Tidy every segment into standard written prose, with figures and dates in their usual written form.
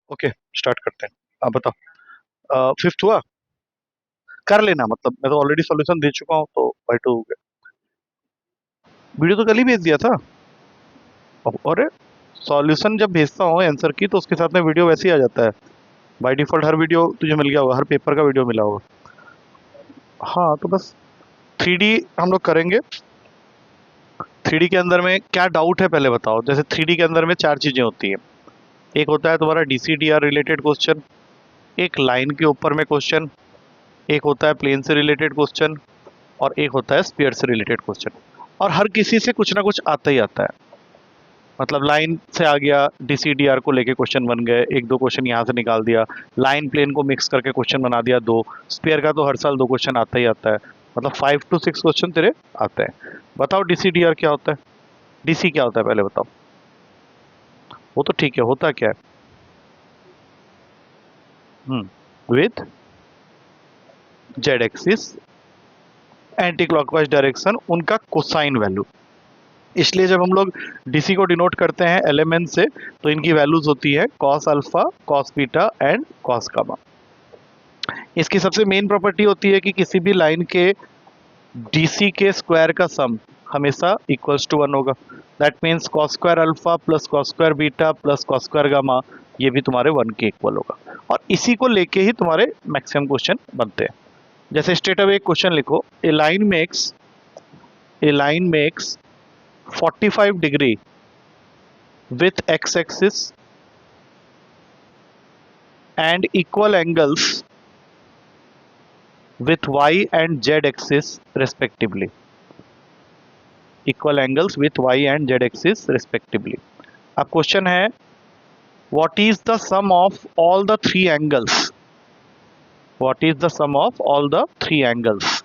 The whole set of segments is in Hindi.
ओके, स्टार्ट करते हैं। आप बताओ, फिफ्थ हुआ? कर लेना, मतलब मैं तो ऑलरेडी सॉल्यूशन दे चुका हूँ, तो बाई टू हो गया। वीडियो तो कल ही भेज दिया था। और सॉल्यूशन जब भेजता हूँ आंसर की, तो उसके साथ में वीडियो वैसे ही आ जाता है। बाय डिफॉल्ट हर वीडियो तुझे मिल गया होगा, हर पेपर का वीडियो मिला होगा। हाँ, तो बस 3D हम लोग करेंगे। 3D के अंदर में क्या डाउट है पहले बताओ। जैसे 3D के अंदर में चार चीज़ें होती हैं। एक होता है तुम्हारा DCDR रिलेटेड क्वेश्चन, एक लाइन के ऊपर में क्वेश्चन, एक होता है प्लेन से रिलेटेड क्वेश्चन, और एक होता है स्फीयर से रिलेटेड क्वेश्चन। और हर किसी से कुछ ना कुछ आता ही आता है। मतलब लाइन से आ गया, DCDR को लेके क्वेश्चन बन गए, एक दो क्वेश्चन यहाँ से निकाल दिया। लाइन प्लेन को मिक्स करके क्वेश्चन बना दिया दो। स्फीयर का तो हर साल दो क्वेश्चन आता ही आता है। मतलब 5 to 6 क्वेश्चन तेरे आते हैं। बताओ DCDR क्या होता है, DC क्या होता है पहले बताओ। वो तो ठीक है, होता क्या है? With Z axis, anti clockwise direction, उनका कोसाइन वैल्यू। इसलिए जब हम लोग डीसी को डिनोट करते हैं एलिमेंट से, तो इनकी वैल्यूज होती है cos alpha, cos beta and cos gamma. इसकी सबसे मेन प्रॉपर्टी होती है कि किसी भी लाइन के डीसी के स्क्वायर का सम हमेशा इक्वल्स टू 1 होगा। That means cos square alpha plus cos square beta plus cos square gamma, ये भी तुम्हारे 1 के इक्वल होगा। और इसी को लेके ही तुम्हारे मैक्सिमम क्वेश्चन बनते हैं। जैसे स्ट्रेट अवे एक क्वेश्चन लिखो, a line makes 45 degree with x-axis and equal angles with y and z-axis respectively. Equal angles with y and z-axis respectively. अब क्वेश्चन है, what is the sum of all the three angles? What is the sum of all the three angles?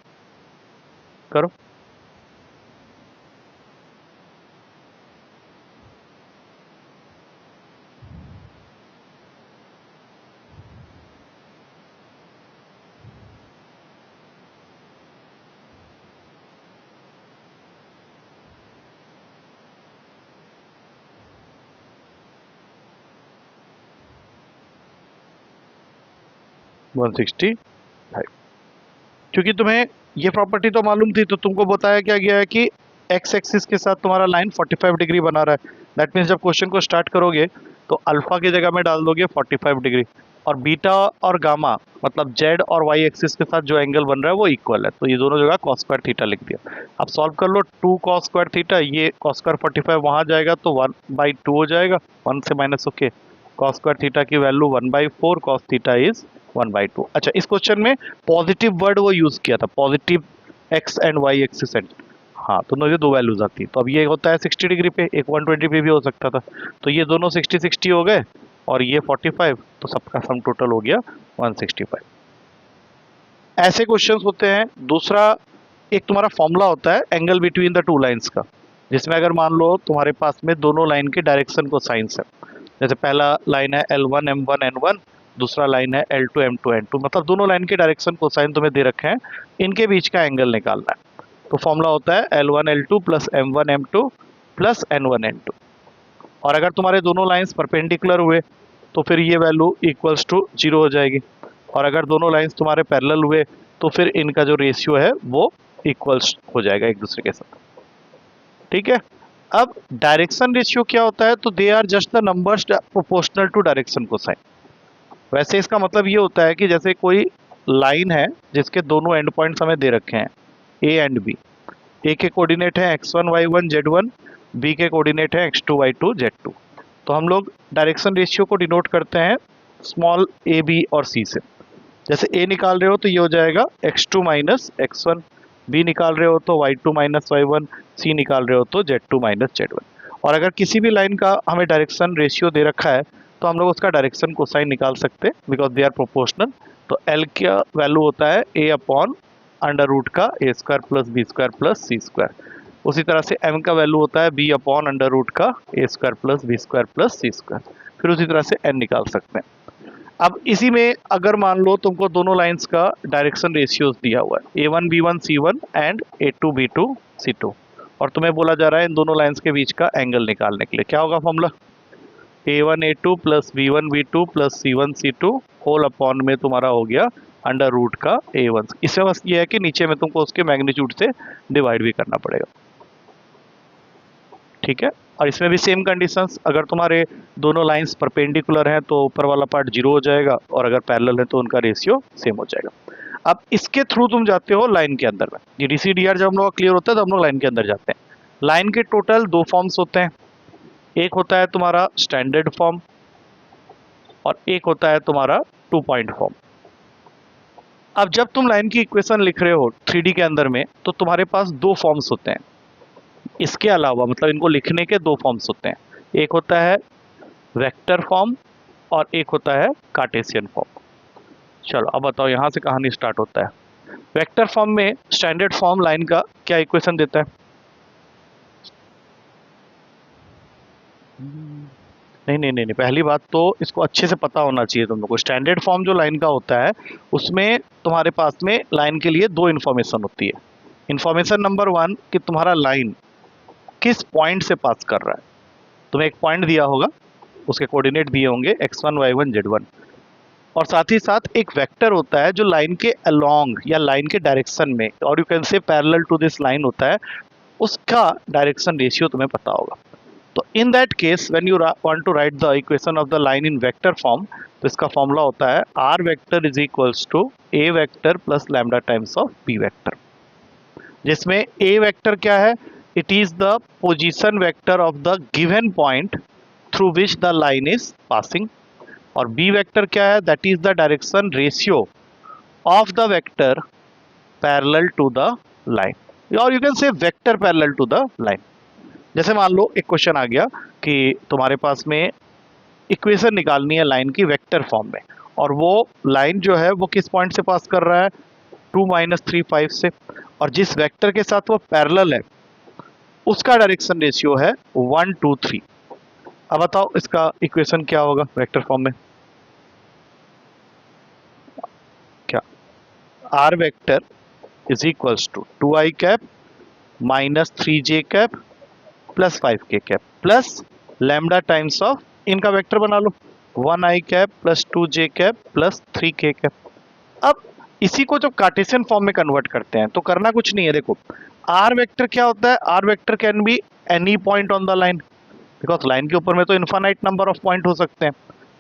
करो। वन 165। क्योंकि तुम्हें ये प्रॉपर्टी तो मालूम थी, तो तुमको बताया क्या गया है कि एक्स एक्सिस के साथ तुम्हारा लाइन 45 डिग्री बना रहा है। दैट मीन्स जब क्वेश्चन को स्टार्ट करोगे, तो अल्फा की जगह में डाल दोगे 45 डिग्री, और बीटा और गामा मतलब जेड और वाई एक्सिस के साथ जो एंगल बन रहा है वो इक्वल है, तो ये दोनों जगह कॉस स्क्वायर थीटा लिख दिया। अब सॉल्व कर लो, 2 कॉस स्क्वायर थीटा, ये कॉस स्क्वायर 45 वहाँ जाएगा तो 1/2 हो जाएगा, 1 से माइनस होके। कॉस स्क्वायर थीटा की वैल्यू 1/4, कॉस थीटा इज 1/2। अच्छा, इस क्वेश्चन में पॉजिटिव वर्ड वो यूज किया था, positive X and Y axis and. हाँ, तो ये दो वैल्यूज आती है। तो अब ये होता है 60 डिग्री पे, एक 120 पे भी हो सकता था। तो ये दोनों 60-60 हो गए, और ये 45, तो सबका सम टोटल हो गया 165। ऐसे क्वेश्चंस होते हैं। दूसरा, एक तुम्हारा फॉर्मूला होता है angle between the two lines का, जिसमें अगर मान लो तुम्हारे पास में दोनों लाइन के डायरेक्शन को साइंस है। जैसे पहला लाइन है L1 M1 N1, दूसरा लाइन है L2 M2 N2, मतलब दोनों लाइन के डायरेक्शन को साइन तुम्हें दे रखे हैं, इनके बीच का एंगल निकालना है। तो फॉर्मूला होता है L1 L2 plus M1 M2 plus N1 N2। और अगर तुम्हारे दोनों लाइंस परपेंडिकुलर हुए, तो फिर ये वैल्यू इक्वल्स टू 0 हो जाएगी। और अगर दोनों लाइंस तुम्हारे पैरेलल हुए, तो फिर इनका जो रेशियो है वो इक्वल्स हो जाएगा एक दूसरे के साथ। ठीक है। अब डायरेक्शन रेशियो क्या होता है? तो they are just the numbers proportional to direction cosine. वैसे इसका मतलब ये होता है कि जैसे कोई लाइन है जिसके दोनों एंड पॉइंट्स हमें दे रखे हैं, ए एंड बी। ए के कोऑर्डिनेट है x1 y1 z1, बी के कोऑर्डिनेट है x2 y2 z2। तो हम लोग डायरेक्शन रेशियो को डिनोट करते हैं स्मॉल ए बी और सी से। जैसे ए निकाल रहे हो तो ये हो जाएगा x2 माइनस x1, बी निकाल रहे हो तो y2 माइनस y1, सी निकाल रहे हो तो z2 माइनस z1। और अगर किसी भी लाइन का हमें डायरेक्शन रेशियो दे रखा है, तो हम लोग उसका डायरेक्शन कोसाइन निकाल सकते हैं, बिकॉज दे आर प्रोपोर्शनल। तो एल का वैल्यू होता है ए अपॉन अंडर रूट का A square plus B square plus C square. उसी तरह से एम का वैल्यू होता है बी अपॉन अंडर रूट का A square plus B square plus C square. फिर उसी तरह से एन निकाल सकते हैं। अब इसी में अगर मान लो तुमको दोनों लाइंस का डायरेक्शन रेशियोज दिया हुआ है, A1 B1 C1 and A2 B2 C2, और तुम्हें बोला जा रहा है इन दोनों लाइंस के बीच का एंगल निकालने के लिए क्या होगा formula? A1 A2 plus B1 B2 plus C1 C2 whole upon में तुम्हारा हो गया अंडर रूट का A1। इसमें बस ये है कि नीचे में तुमको उसके मैग्नीट्यूड से डिवाइड भी करना पड़ेगा, ठीक है। और इसमें भी सेम कंडीशंस, अगर तुम्हारे दोनों लाइंस परपेंडिकुलर हैं तो ऊपर वाला पार्ट 0 हो जाएगा, और अगर पैरेलल है तो उनका रेशियो सेम हो जाएगा। अब इसके थ्रू तुम जाते हो लाइन के अंदर में। ये DCDR जब हम लोग क्लियर होता है तो हम लोग लाइन के अंदर जाते हैं। लाइन के टोटल 2 फॉर्म्स होते हैं, एक होता है तुम्हारा स्टैंडर्ड फॉर्म और एक होता है तुम्हारा 2 पॉइंट फॉर्म। अब जब तुम लाइन की इक्वेशन लिख रहे हो 3D के अंदर में तो तुम्हारे पास 2 फॉर्म्स होते हैं। इसके अलावा मतलब इनको लिखने के 2 फॉर्म्स होते हैं, एक होता है वेक्टर फॉर्म और एक होता है कार्टेशियन फॉर्म। चलो अब बताओ यहाँ से कहानी स्टार्ट होता है। वेक्टर फॉर्म में स्टैंडर्ड फॉर्म लाइन का क्या इक्वेशन देता है? नहीं, पहली बात तो इसको अच्छे से पता होना चाहिए तुम लोग को। स्टैंडर्ड फॉर्म जो लाइन का होता है उसमें तुम्हारे पास में लाइन के लिए 2 इन्फॉर्मेशन होती है। इन्फॉर्मेशन नंबर 1 कि तुम्हारा लाइन किस पॉइंट से पास कर रहा है। तुम्हें एक पॉइंट दिया होगा, उसके कोऑर्डिनेट दिए होंगे x1 y1 z1, और साथ ही साथ एक वेक्टर होता है जो लाइन के अलोंग या लाइन के डायरेक्शन में, और you can say parallel to this line होता है, उसका डायरेक्शन रेशियो तुम्हें पता होगा। तो in that case when you want to write the equation of the line in vector form, तो इसका फॉर्मूला होता है r vector is equals to a vector plus lambda times of b vector, जिसमें a वेक्टर क्या है? It is the position vector of the given point through which the line is passing, और b वेक्टर क्या है? That is the direction ratio of the vector parallel to the line, और you can say vector parallel to the line. जैसे मान लो एक क्वेश्चन आ गया कि तुम्हारे पास में इक्वेशन निकालनी है लाइन की वेक्टर फॉर्म में, और वो लाइन जो है वो किस पॉइंट से पास कर रहा है? 2 - 3 5 से, और जिस वेक्टर के साथ वो पैरेलल है उसका डायरेक्शन रेशियो है 1 2 3। अब बताओ इसका इक्वेशन क्या होगा वेक्टर फॉर्म में? क्या? r vector is equals to 2i cap minus 3j cap plus 5k cap plus lambda times of, इनका वेक्टर बना लो, 1i cap plus 2j cap plus 3k cap. अब इसी को जब कार्टेशियन फॉर्म में कन्वर्ट करते हैं तो करना कुछ नहीं है। देखो r वेक्टर क्या होता है? r vector can be any point on the line, because line के ऊपर में तो इन्फाइनाइट नंबर ऑफ पॉइंट हो सकते हैं।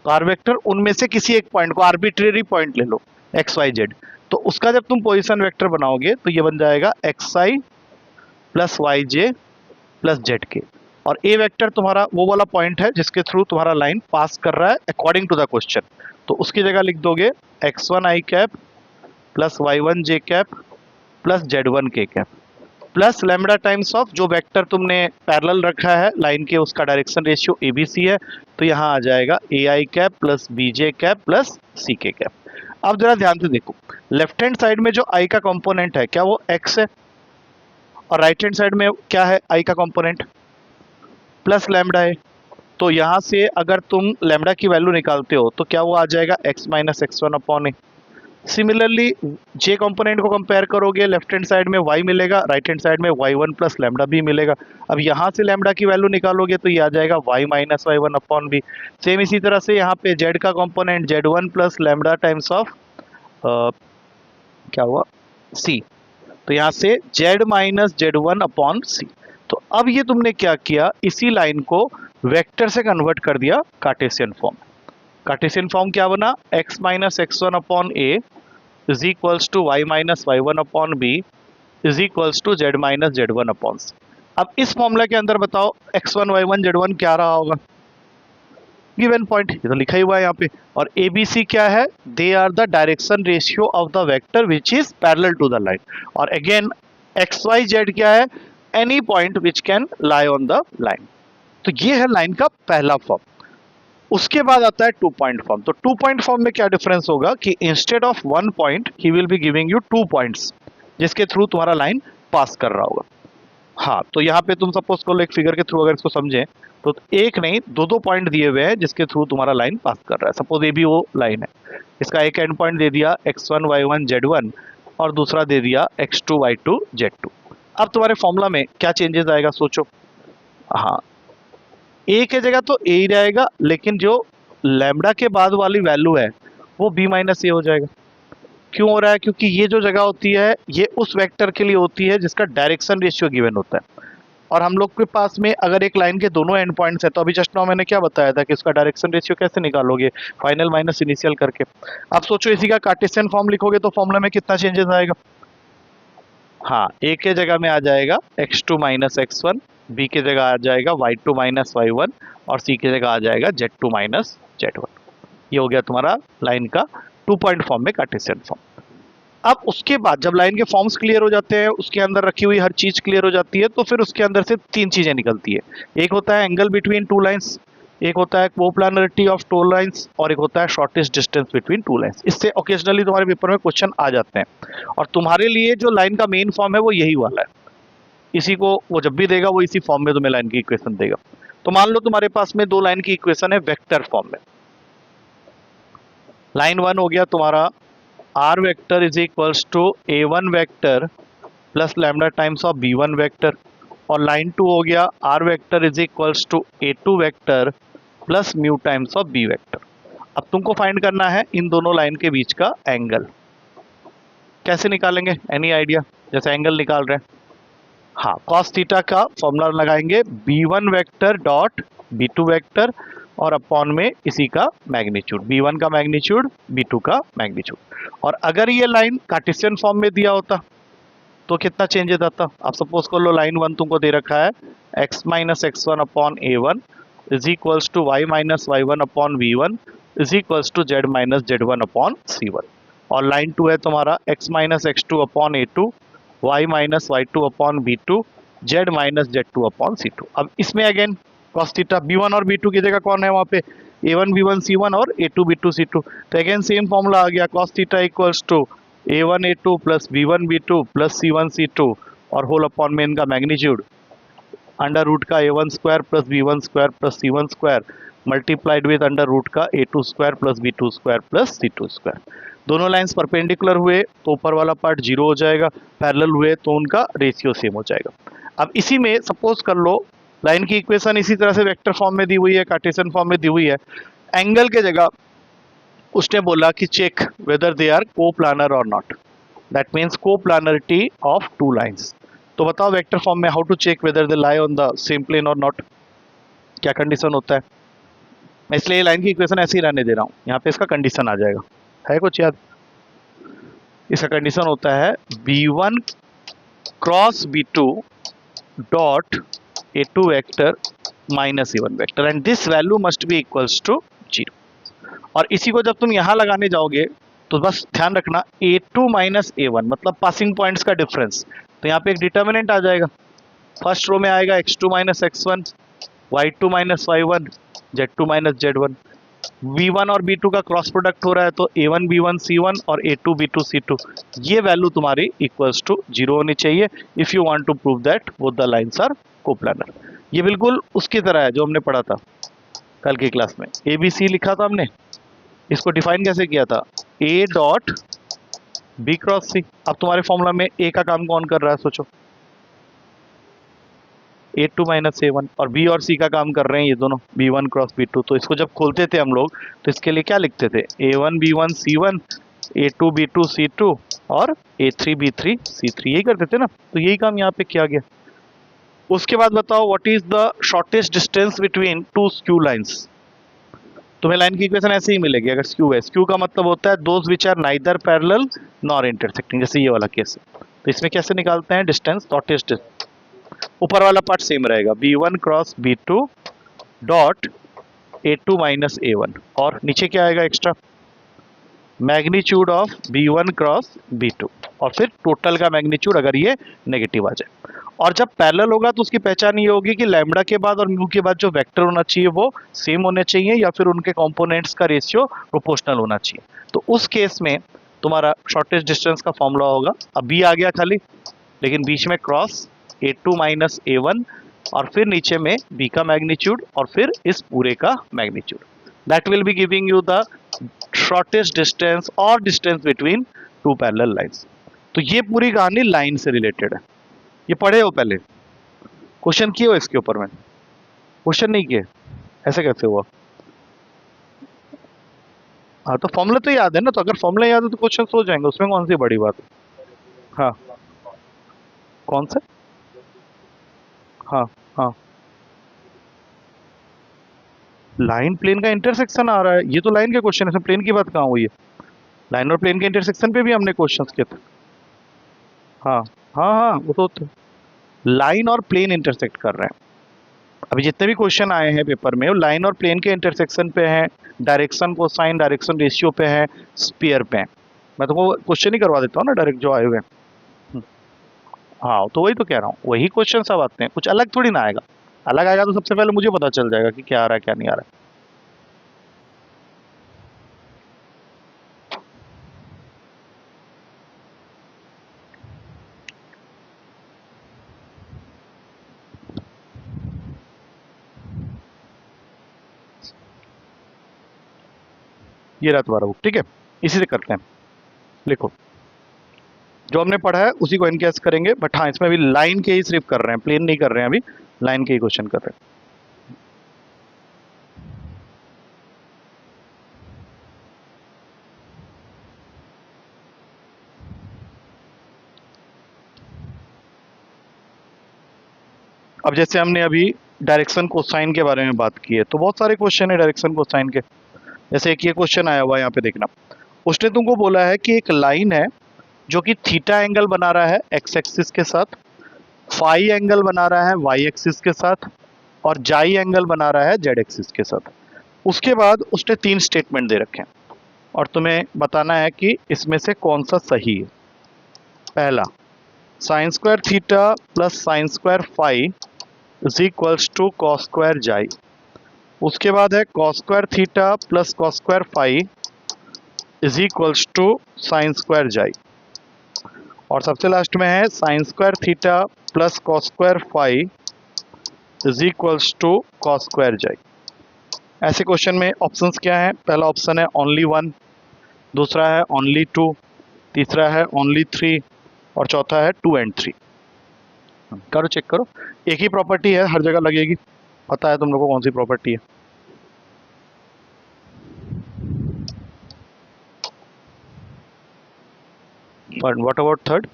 तो r वेक्टर उनमें से किसी एक पॉइंट को, आर्बिट्रेरी पॉइंट ले लो एक्स वाई जेड, तो उसका जब तुम पोजिशन वेक्टर बनाओगे तो ये बन जाएगा xi प्लस वाई जे प्लस जेड के, और ए वेक्टर तुम्हारा वो वाला पॉइंट है जिसके थ्रू तुम्हारा लाइन पास कर रहा है अकॉर्डिंग टू द क्वेश्चन। तो उसकी जगह लिख दोगे x1i cap plus y1j cap plus z1k cap plus lambda times of जो वेक्टर तुमने पैरेलल रखा है लाइन के, उसका डायरेक्शन रेशियो ABC है, तो यहाँ आ जाएगा ai cap plus bj cap plus ck cap. अब जरा ध्यान से देखो, लेफ्ट हैंड साइड में जो i का कंपोनेंट है क्या वो x है, और राइट हैंड साइड में क्या है i का कंपोनेंट? प्लस लैम्डा है। तो यहाँ से अगर तुम लैम्डा की वैल्यू निकालते हो तो क्या वो आ जाएगा x माइनस x1 अपॉन ए। सिमिलरली j कंपोनेंट को कंपेयर करोगे, लेफ्ट हैंड साइड में y मिलेगा, राइट हैंड साइड में y1 प्लस लैम्डा भी मिलेगा। अब यहाँ से लैम्डा की वैल्यू निकालोगे तो ये आ जाएगा y minus y1 upon B. Same इसी तरह से यहाँ पे z का component z1 plus lambda times of क्या हुआ c, तो यहाँ से z minus z1 upon c। तो अब ये तुमने क्या किया, इसी लाइन को वेक्टर से कन्वर्ट कर दिया कार्टेशियन फॉर्म। कार्टेशियन फॉर्म क्या बना? x minus x1 upon a is equals to y minus y1 upon b is equals to z minus z1 upon c। अब इस फॉर्मूला के अंदर बताओ x1 y1 z1 क्या रहा होगा? गिवन पॉइंट, ये तो लिखा ही हुआ है यहाँ पे। और ABC क्या है? They are the direction ratio of the vector which is parallel to the line, और अगेन XYZ क्या है? Any point which can lie on the line. तो ये है लाइन का पहला फॉर्म। उसके बाद आता है 2 पॉइंट फॉर्म। तो 2 पॉइंट फॉर्म में क्या डिफरेंस होगा कि instead of 1 point he will be giving you 2 points जिसके थ्रू तुम्हारा लाइन पास कर रहा होगा। हाँ, तो यहाँ पे तुम सपोज करो एक फिगर के थ्रू अगर इसको समझें तो एक नहीं 2 पॉइंट दिए हुए हैं जिसके थ्रू तुम्हारा लाइन पास कर रहा है। सपोज ये भी वो लाइन है, इसका एक एंड पॉइंट दे दिया x1 y1 z1 और दूसरा दे दिया x2 y2 z2। अब तुम्हारे फॉर्मूला में क्या चेंजेस आएगा सोचो। हाँ, ए के जगह तो ए ही रहेगा, लेकिन जो लैम्डा के बाद वाली वैल्यू है वो बी माइनस ए हो जाएगा। क्यों हो रहा है? क्योंकि ये जो जगह होती है ये उस वेक्टर के लिए होती है जिसका डायरेक्शन रेशियो गिवन होता है। और हम लोग के पास में अगर एक लाइन के दोनों एंड पॉइंट्स है तो अभी जस्ट नाउ मैंने क्या बताया था कि उसका डायरेक्शन रेशियो कैसे निकालोगे, फाइनल माइनस इनिशियल करके। अब सोचो इसी का कार्टेशियन फॉर्म लिखोगे तो फॉर्मूला में कितना चेंजेस आएगा? हाँ, ए के जगह में आ जाएगा x2 माइनस x1, बी के जगह आ जाएगा y2 माइनस y1 और सी के जगह आ जाएगा z2 माइनस z1। ये हो गया तुम्हारा लाइन का 2 पॉइंट फॉर्म में कार्टेशियन फॉर्म। अब उसके बाद जब लाइन के फॉर्म्स क्लियर हो जाते हैं, उसके अंदर रखी हुई हर चीज क्लियर हो जाती है, तो फिर उसके अंदर से तीन चीजें निकलती है। एक होता है एंगल बिटवीन टू लाइंस, एक होता है कोप्लानरिटी ऑफ टू लाइंस और एक होता है shortest distance between two lines. इससे ओकेजनली तुम्हारे पेपर में क्वेश्चन आ जाते हैं और तुम्हारे लिए जो लाइन का मेन फॉर्म है वो यही वाला है। इसी को वो जब भी देगा वो इसी फॉर्म में तुम्हें लाइन की इक्वेशन देगा। तो मान लो तुम्हारे पास में दो लाइन की इक्वेशन है वेक्टर फॉर्म में। लाइन वन हो गया तुम्हारा r vector is equals to a one vector plus lambda times of b one vector, और लाइन टू हो गया r vector is equals to a two vector plus mu times of b vector. अब तुमको फाइंड करना है इन दोनों लाइन के बीच का एंगल। कैसे निकालेंगे? Any idea? जैसे एंगल निकाल रहे हैं, हाँ, कॉस थीटा का फॉर्मूला लगाएंगे b1 vector dot b2 vector और अपॉन में इसी का मैग्नीट्यूड, b1 का मैग्नीट्यूड b2 का मैग्नीट्यूड। और अगर ये लाइन कार्टेशियन फॉर्म में दिया होता तो कितना चेंजेस आता? आप सपोज कर लो लाइन वन तुमको दे रखा है x minus x one upon A one is equals to y minus y one upon b one is equals to Z minus z one upon C one, और लाइन टू है तुम्हारा x minus x two upon a two y minus y two upon b two Z minus z two upon c two. अब इसमें अगेन कॉस थीटा b1 और b2 की जगह कौन है वहाँ पे? a1 b1 c1 और a2 b2 c2। तो अगेन सेम फॉर्मूला आ गया cos theta equals to a1 a2 plus b1 b2 plus c1 c2 और होल अपॉन में इनका मैग्नीट्यूड अंडर रूट का a1 square plus b1 square plus c1 square multiplied with under root का a2 square plus b2 square plus c2 square. दोनों लाइंस परपेंडिकुलर हुए तो ऊपर वाला पार्ट जीरो हो जाएगा, पैरेलल हुए तो उनका रेशियो सेम हो जाएगा। अब इसी में सपोज कर लो लाइन की इक्वेशन इसी तरह से वेक्टर फॉर्म में दी हुई है, कार्टेशियन फॉर्म में दी हुई है। एंगल के जगह उसने बोला कि check whether they are coplanar और not, that means coplanarity of two lines. तो बताओ वेक्टर फॉर्म में how to check whether they lie on the same plane और नॉट, क्या कंडीशन होता है? मैं इसलिए लाइन की इक्वेशन ऐसे ही रहने दे रहा हूँ, यहाँ पे इसका कंडीशन आ जाएगा। है कुछ याद? इसका कंडीशन होता है b1 cross b2 dot a2 vector minus a1 vector and this value must be equals to 0। और इसी को जब तुम यहाँ लगाने जाओगे तो बस ध्यान रखना a2 माइनस a1 मतलब पासिंग पॉइंट्स का डिफरेंस, तो यहाँ पे एक डिटर्मिनेंट आ जाएगा। फर्स्ट रो में आएगा x2 minus x1, y2 minus y1, z2 minus z1। v1 और b2 का क्रॉस प्रोडक्ट हो रहा है तो a1 b1 c1 और a2 b2 c2, ये वैल्यू तुम्हारी इक्वल्स टू 0 होनी चाहिए if you want to prove that both the lines are coplanar. ये बिल्कुल उसकी तरह है जो हमने पढ़ा था कल की क्लास में, ABC लिखा था हमने, इसको डिफाइन कैसे किया था? a dot b cross c। अब तुम्हारे फॉर्मूला में a का काम कौन कर रहा है सोचो? a2 माइनस a1, और b और c का काम कर रहे हैं ये दोनों b1 क्रॉस b2। तो इसको जब खोलते थे हम लोग तो इसके लिए क्या लिखते थे? a1 b1 c1, a2 b2 c2 और a3 b3 c3, यही करते थे ना। तो यही काम यहाँ पे किया गया। उसके बाद बताओ what is the shortest distance between to skew lines. तुम्हें लाइन की इक्वेशन ऐसे ही मिलेगी अगर स्क्यू है। स्क्यू का मतलब होता है those which are neither parallel nor intersecting, जैसे ये वाला केस है। तो इसमें कैसे निकालते हैं डिस्टेंस? शॉर्टेस्ट, ऊपर वाला पार्ट सेम रहेगा b1 cross b2 dot a2 minus a1, और नीचे क्या आएगा extra? Magnitude of b1 cross b2 और फिर टोटल का मैग्नीट्यूड अगर ये नेगेटिव आ जाए। और जब पैरेलल होगा तो उसकी पहचान ये होगी कि लैम्डा के बाद और म्यू के बाद जो वेक्टर होना चाहिए वो सेम होने चाहिए या फिर उनके कंपोनेंट्स का रेशियो प्रोपोर्शनल होना चाहिए। तो उस केस में तुम्हारा शॉर्टेस्ट डिस्टेंस का फॉर्मूला होगा, अब b आ गया खाली, लेकिन बीच में क्रॉस a2 माइनस a1 और फिर नीचे में b का मैग्नीट्यूड और फिर इस पूरे का magnitude, that will be giving you the shortest distance और distance between two parallel lines. तो ये पूरी कहानी लाइन से रिलेटेड है। ये पढ़े हो पहले, क्वेश्चन किए हो इसके ऊपर में? क्वेश्चन नहीं किए, ऐसे कैसे हुआ? हाँ तो फॉर्मूला तो याद है ना, तो अगर फॉर्मूला याद है तो क्वेश्चन हो जाएंगे, उसमें कौन सी बड़ी बात है? हाँ कौन सा? हाँ हाँ, लाइन प्लेन का इंटरसेक्शन आ रहा है, ये तो लाइन के क्वेश्चन है, इसमें प्लेन की बात कहाँ हुई है? लाइन और प्लेन के इंटरसेक्शन पे भी हमने क्वेश्चंस किए थे। हाँ हाँ हाँ, वो तो लाइन और प्लेन इंटरसेक्ट कर रहे हैं। अभी जितने भी क्वेश्चन आए हैं पेपर में वो लाइन और प्लेन के इंटरसेक्शन पे हैं, डायरेक्शन कोसाइन डायरेक्शन रेशियो पे है, स्पीयर पे है। मैं तुमको क्वेश्चन ही करवा देता हूँ ना डायरेक्ट जो आए हुए हैं। हाँ तो वही तो कह रहा हूँ, वही क्वेश्चन सब आते हैं, कुछ अलग थोड़ी ना आएगा। अलग आएगा तो सबसे पहले मुझे पता चल जाएगा कि क्या आ रहा है क्या नहीं आ रहा है। ये रहा तुम्हारा बुक, ठीक है, इसी से करते हैं। लिखो, जो हमने पढ़ा है उसी को इनकेस करेंगे, बट हाँ इसमें अभी लाइन के ही सिर्फ कर रहे हैं, प्लेन नहीं कर रहे हैं अभी, लाइन के ही क्वेश्चन कर रहे हैं। अब जैसे हमने अभी डायरेक्शन कोसाइन के बारे में बात की है, तो बहुत सारे क्वेश्चन है डायरेक्शन कोसाइन के। जैसे एक ये क्वेश्चन आया हुआ है यहाँ पे देखना, उसने तुमको बोला है कि एक लाइन है जो कि थीटा एंगल बना रहा है एक्स एक्सिस के साथ, फाई एंगल बना रहा है वाई एक्सिस के साथ, और जाई एंगल बना रहा है जेड एक्सिस के साथ। उसके बाद उसने 3 स्टेटमेंट दे रखे हैं और तुम्हें बताना है कि इसमें से कौन सा सही है। पहला, sine square theta plus sine square phi is equals to cos square psi. उसके बाद है cos square theta plus cos square phi is equals to sine square psi. और सबसे लास्ट में है sine square theta plus cos square phi is equals to cos square psi. ऐसे क्वेश्चन में ऑप्शंस क्या है? पहला ऑप्शन है ओनली वन, दूसरा है ओनली टू, तीसरा है ओनली थ्री, और चौथा है टू एंड थ्री। करो चेक करो, एक ही प्रॉपर्टी है, हर जगह लगेगी। पता है तुम लोगों को कौन सी प्रॉपर्टी है? But what about third?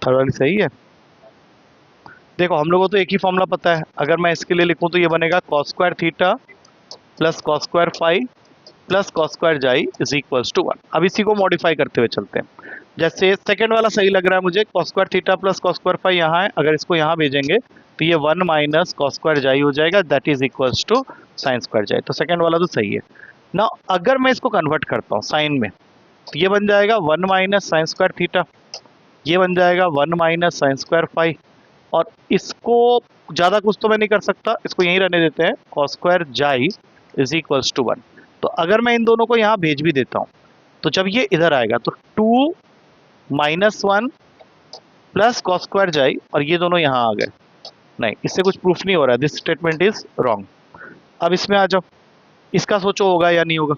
Third वाली सही है। देखो हम लोगों को तो एक ही फॉर्मूला पता है, अगर मैं इसके लिए लिखूं तो ये बनेगा cos square theta plus cos square phi plus cos square psi is equals to one. अब इसी को मॉडिफाई करते हुए चलते हैं। जैसे सेकंड वाला सही लग रहा है मुझे, cos square theta plus cos square phi यहाँ है, अगर इसको यहाँ भेजेंगे तो ये one minus cos square psi हो जाएगा, that is equals to sine square psi. तो सेकंड वाला तो सही है ना। अगर मैं इसको कन्वर्ट करता हूँ साइन में, तो ये बन जाएगा one minus sine square theta, ये बन जाएगा one minus sine square phi, और इसको ज़्यादा कुछ तो मैं नहीं कर सकता, इसको यहीं रहने देते हैं, cos square psi is equals to one. तो अगर मैं इन दोनों को यहाँ भेज भी देता हूँ, तो जब ये इधर आएगा तो two minus one plus cos square psi, और ये दोनों यहाँ आ गए। नहीं, इससे कुछ प्रूफ नहीं हो रहा है, दिस स्टेटमेंट इज रॉन्ग। अब इसमें आ जाओ, इसका सोचो होगा या नहीं होगा।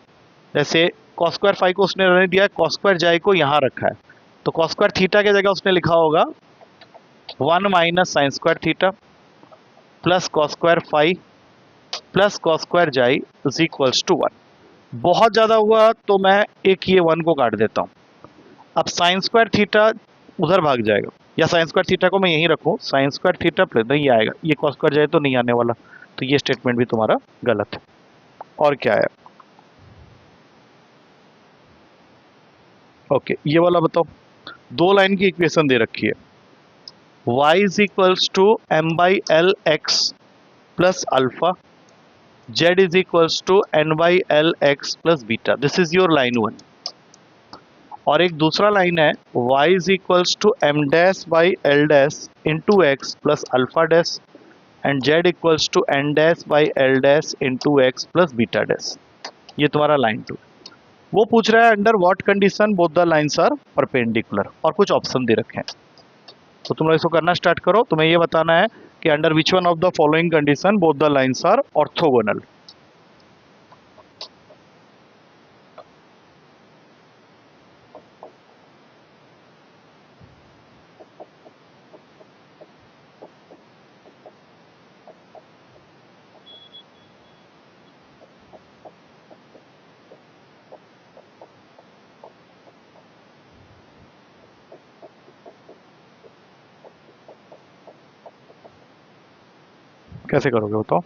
जैसे कॉस स्क्वायर फाई को उसने रहने दिया है, कॉस स्क्वायर जाई को यहाँ रखा है, तो कॉस स्क्वायर थीटा की जगह उसने लिखा होगा one minus sine square theta plus cos square phi plus cos square psi is equals to one. बहुत ज़्यादा हुआ तो मैं एक ये वन को काट देता हूँ। अब साइन स्क्वायर थीटा उधर भाग जाएगा, या साइन स्क्वायर थीटा को मैं यहीं रखूँ, साइन स्क्वायर थीटा प्लस नहीं आएगा, ये कॉस स्क्वायर जाए तो नहीं आने वाला, तो ये स्टेटमेंट भी तुम्हारा गलत है। और क्या है? ओके, ये वाला बताओ। दो लाइन की इक्वेशन दे रखी है, y is equals to m by l x plus alpha, z is equals to n by l x plus beta, this is your line one. और एक दूसरा लाइन है y is equals to m dash by l dash into x plus alpha dash, and z equals to n dash by l dash into x plus beta dash. ये तुम्हारा लाइन टू। वो पूछ रहा है under what condition both the lines are perpendicular, और कुछ ऑप्शन दे रखे हैं। तो तुम लोग इसको करना स्टार्ट करो, तुम्हें ये बताना है कि under which one of the following condition both the lines are orthogonal. कैसे करोगे बताओ?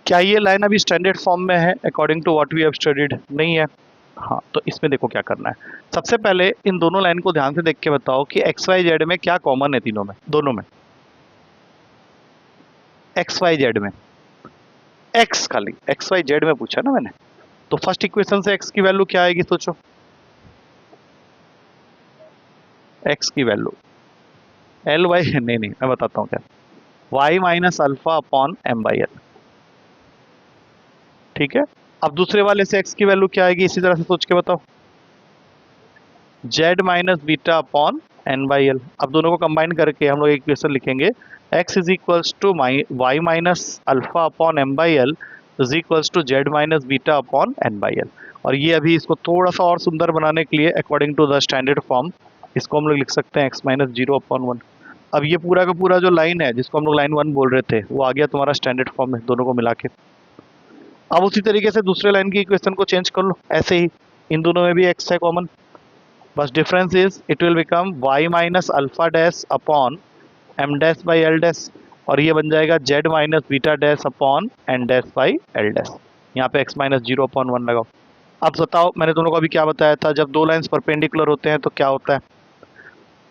क्या ये लाइन अभी स्टैंडर्ड फॉर्म में है according to what we have studied? नहीं है। हाँ, तो इसमें देखो क्या करना है। सबसे पहले इन दोनों लाइन को ध्यान से देख के बताओ कि एक्स वाई जेड में क्या कॉमन है तीनों में, दोनों में। एक्स वाई जेड में एक्स, खाली एक्स वाई जेड में पूछा ना मैंने। तो फर्स्ट इक्वेशन से एक्स की वैल्यू क्या आएगी सोचो? एक्स की वैल्यू एल वाई नहीं नहीं, मैं बताता हूँ क्या। Y minus alpha upon m by l. ठीक है, अब दूसरे वाले से एक्स की वैल्यू क्या आएगी, इसी तरह से सोच के बताओ। Z minus beta upon n by l. अब दोनों को कंबाइन करके हम लोग एक इक्वेशन लिखेंगे, x is equals to y minus alpha upon m by l is equals to Z minus beta upon n by l. और ये अभी इसको थोड़ा सा और सुंदर बनाने के लिए according to the standard form इसको हम लोग लिख सकते हैं x minus zero upon one. अब ये पूरा का पूरा जो लाइन है जिसको हम लोग लाइन वन बोल रहे थे वो आ गया तुम्हारा स्टैंडर्ड फॉर्म में दोनों को मिला के। अब उसी तरीके से दूसरे लाइन की इक्वेशन को चेंज कर लो ऐसे ही, इन दोनों में भी एक्स है कॉमन, बस difference is it will become y minus alpha dash upon m dash by l dash, और ये बन जाएगा z minus beta dash upon n dash by l dash. यहाँ पे x minus zero upon one लगाओ। अब बताओ, मैंने दोनों को अभी क्या बताया था, जब दो लाइंस परपेंडिकुलर होते हैं तो क्या होता है?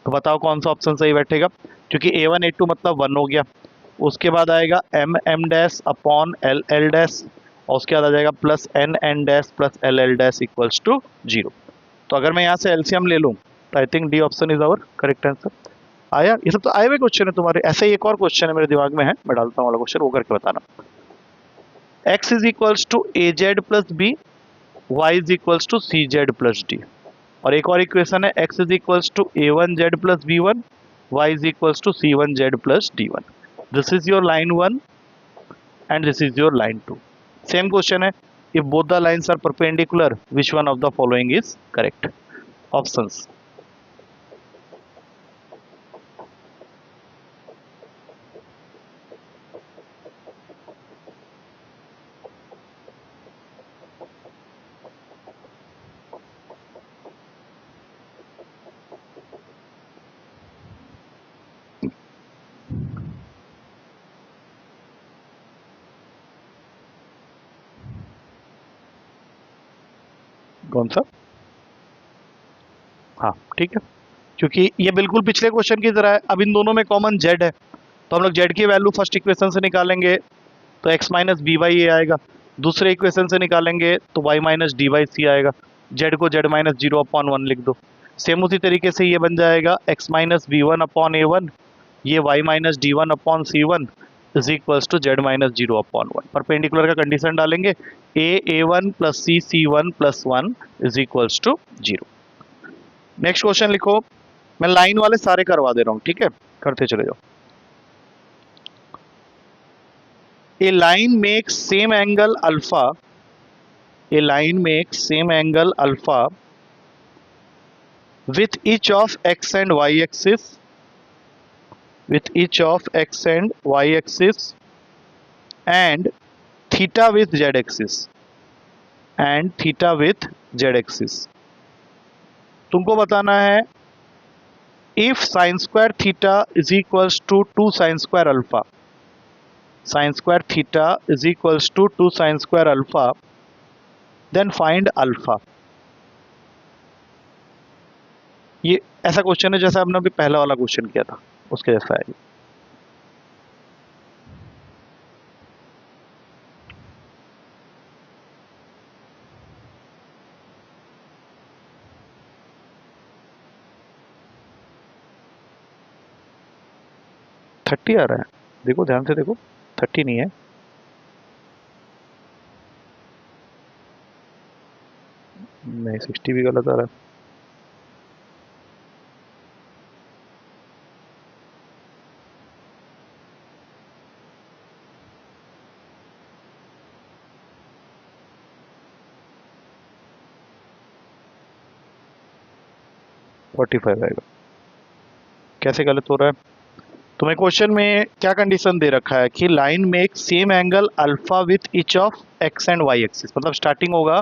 तो बताओ कौन सा ऑप्शन सही बैठेगा, क्योंकि a1 a2 मतलब वन हो गया, उसके बाद आएगा m m dash upon l l dash, और उसके बाद आ जाएगा plus n n dash plus l l dash equals to zero. तो अगर मैं यहाँ से एलसीएम ले लूँ तो I think D option is our correct answer. आया? ये सब तो आए हुए क्वेश्चन है तुम्हारे। ऐसे ही एक और क्वेश्चन है मेरे दिमाग में है, मैं डालता हूँ वाला क्वेश्चन, वो करके बताना। x is equals to a z plus b, y is equals to c z plus d. और एक और इक्वेशन है x is equals to a one z plus b one, y is equals to c one z plus d one. This is your line one and this is your line two. Same question है, if both the lines are perpendicular which one of the following is correct? Options. कौन सा? हाँ ठीक है, क्योंकि ये बिल्कुल पिछले क्वेश्चन की तरह है। अब इन दोनों में कॉमन z है तो हम लोग z की वैल्यू फर्स्ट इक्वेशन से निकालेंगे तो x minus b by a आएगा, दूसरे इक्वेशन से निकालेंगे तो y minus d by c आएगा, z को z minus zero upon one लिख दो। सेम उसी तरीके से ये बन जाएगा x minus B one upon ए वन, ये y minus D one upon C one is equals to Z minus zero upon one. Perpendicular का कंडीशन डालेंगे, A one plus C one plus one is equals to zero. Next question लिखो, मैं लाइन वाले सारे करवा दे रहा हूँ, ठीक है, करते चले जाओ। A line makes same angle alpha, a line makes same angle alpha with each of x and y axis, with each of x and y axis and theta with z axis, and theta with z axis। तुमको बताना है if sin square theta is equals to 2 sin square alpha, sin square theta is equals to 2 sin square alpha, then find alpha। ये ऐसा क्वेश्चन है जैसा हमने अभी पहला वाला क्वेश्चन किया था उसके जैसा है। 30 आ रहा है, देखो ध्यान से देखो, 30 नहीं है, नहीं 60 भी गलत आ रहा है। फोर्टी फाइव आएगा। कैसे गलत हो रहा है? तुम्हें क्वेश्चन में क्या कंडीशन दे रखा है कि line make same angle alpha with each of x and Y axis, मतलब स्टार्टिंग होगा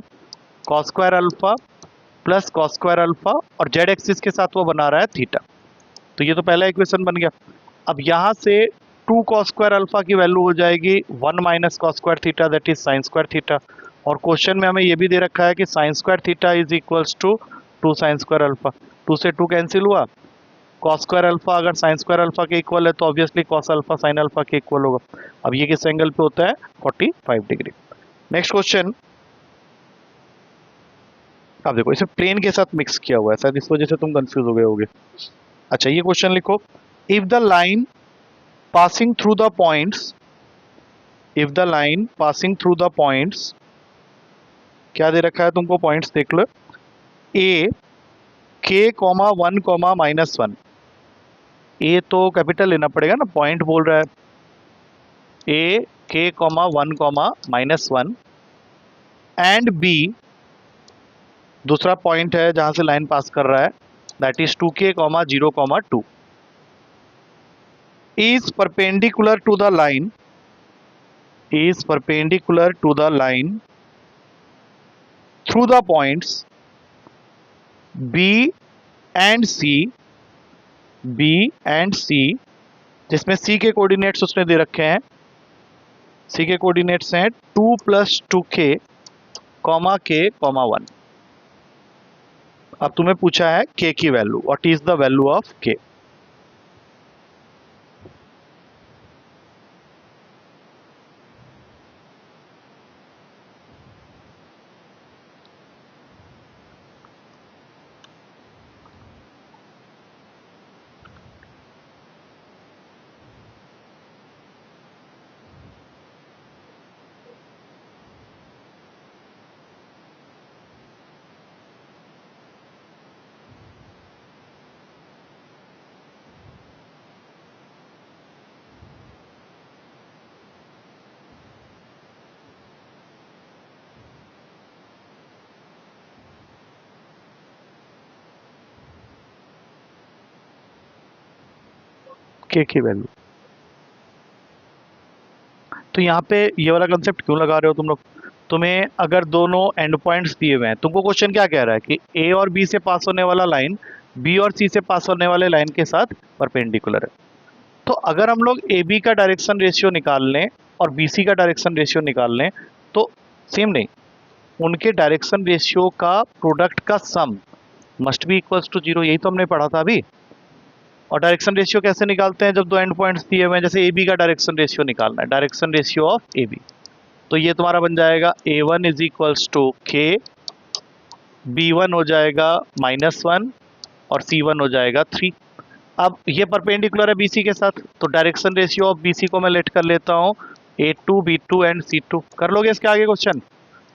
cos square alpha plus cos square alpha और जेड एक्सिस के साथ वो बना रहा है थीटा। तो ये तो पहला इक्वेशन बन गया। अब यहाँ से 2 cos स्क्वायर अल्फा की वैल्यू हो जाएगी 1 minus cos square theta that is sine square theta. और क्वेश्चन में हमें ये भी दे रखा है कि sine square theta is equals to 2 sine square alpha. 2 से 2 कैंसिल हुआ, cos स्क्वायर अल्फा अगर साइन स्क्वायर अल्फा के इक्वल है तो obviously cos alpha sine alpha के इक्वल होगा। अब ये किस एंगल पे होता है, 45 डिग्री। नेक्स्ट क्वेश्चन, अब देखो इसे प्लेन के साथ मिक्स किया हुआ है, शायद इस वजह से तुम कंफ्यूज हो गए होगे। अच्छा ये क्वेश्चन लिखो, if the line passing through the points, if the line passing through the points, क्या दे रखा है तुमको, पॉइंट्स देख लो, ए के कॉमा 1 कॉमा -1, ए तो कैपिटल लेना पड़ेगा ना, पॉइंट बोल रहा है, ए के कॉमा 1 कॉमा -1 एंड बी दूसरा पॉइंट है जहां से लाइन पास कर रहा है, that is 2k comma 0 comma 2 is perpendicular to the line, is perpendicular to the line through the points B and C, B and C, जिसमें C के कोऑर्डिनेट्स उसने दे रखे हैं, C के कोऑर्डिनेट्स हैं 2 + 2k कॉमा k कॉमा 1। अब तुम्हें पूछा है k की value, what is the value of k। k की वैल्यू, तो यहाँ पे ये वाला कंसेप्ट क्यों लगा रहे हो तुम लोग, तुम्हें अगर दोनों एंड पॉइंट्स दिए हुए हैं, तुमको क्वेश्चन क्या कह रहा है कि ए और बी से पास होने वाला लाइन बी और सी से पास होने वाले लाइन के साथ परपेंडिकुलर है। तो अगर हम लोग ए बी का डायरेक्शन रेशियो निकाल लें और बी सी का डायरेक्शन रेशियो निकाल लें तो सेम नहीं, उनके डायरेक्शन रेशियो का प्रोडक्ट का सम मस्ट बी इक्वल्स टू 0, यही तो हमने पढ़ा था अभी। और डायरेक्शन रेशियो कैसे निकालते हैं, जब दो एंड पॉइंट्स दिए हुए हैं, जैसे ए बी का डायरेक्शन रेशियो निकालना है, direction ratio of A B, तो ये तुम्हारा बन जाएगा A1 is equals to k, B1 हो जाएगा -1 और C1 हो जाएगा 3। अब ये परपेंडिकुलर है BC के साथ, तो डायरेक्शन रेशियो ऑफ BC को मैं लेट कर लेता हूँ A2 B2 एंड C2। कर लोगे इसके आगे क्वेश्चन,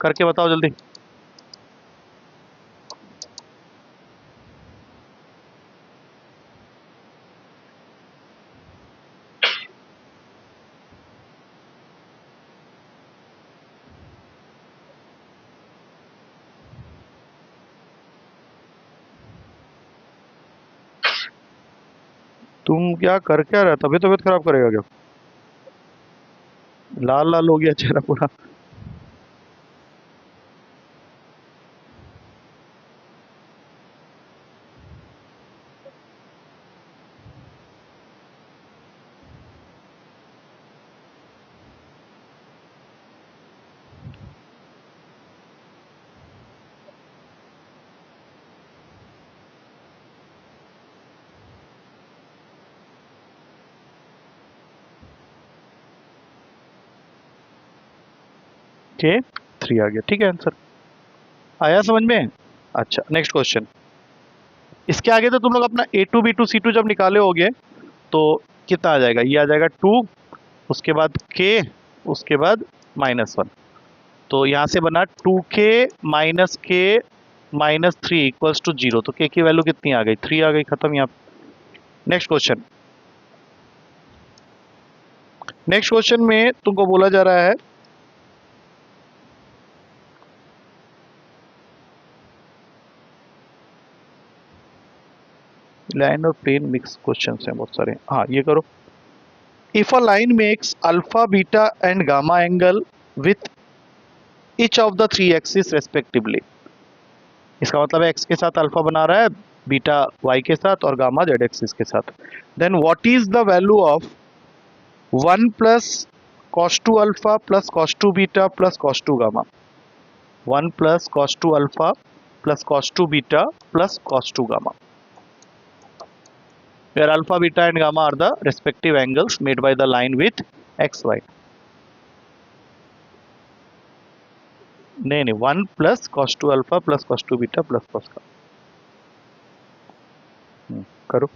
करके बताओ जल्दी। तुम क्या कर क्या रहा, तभी तबीयत खराब करेगा क्या, लाल लाल हो गया चेहरा पूरा। के 3 आ गया, ठीक है, आंसर आया समझ में। अच्छा नेक्स्ट क्वेश्चन, इसके आगे तो तुम लोग अपना A2 B2 C2 जब निकाले होगे तो कितना आ जाएगा, ये आ जाएगा 2, उसके बाद k, उसके बाद -1, तो यहाँ से बना 2k -k -3 इक्वल्स टू 0, तो k की वैल्यू कितनी आ गई, 3 आ गई, खत्म यहाँ। नेक्स्ट क्वेश्चन, नेक्स्ट क्वेश्चन में तुमको बोला जा रहा है लाइन और प्लेन मिक्स क्वेश्चन हैं बहुत सारे, हाँ ये करो। If a line makes alpha beta and gamma angle with each of the 3 axis respectively, इसका मतलब है एक्स के साथ अल्फा बना रहा है, बीटा वाई के साथ और गामा जेड एक्सिस के साथ। Then what is the value of 1 plus cos two alpha plus cos two beta plus cos two gamma. 1 plus cos two alpha plus cos two beta plus cos two gamma, where alpha, beta and gamma are the respective angles made by the line with xy. नहीं 1 plus cos two alpha plus cos two beta plus cos का करो।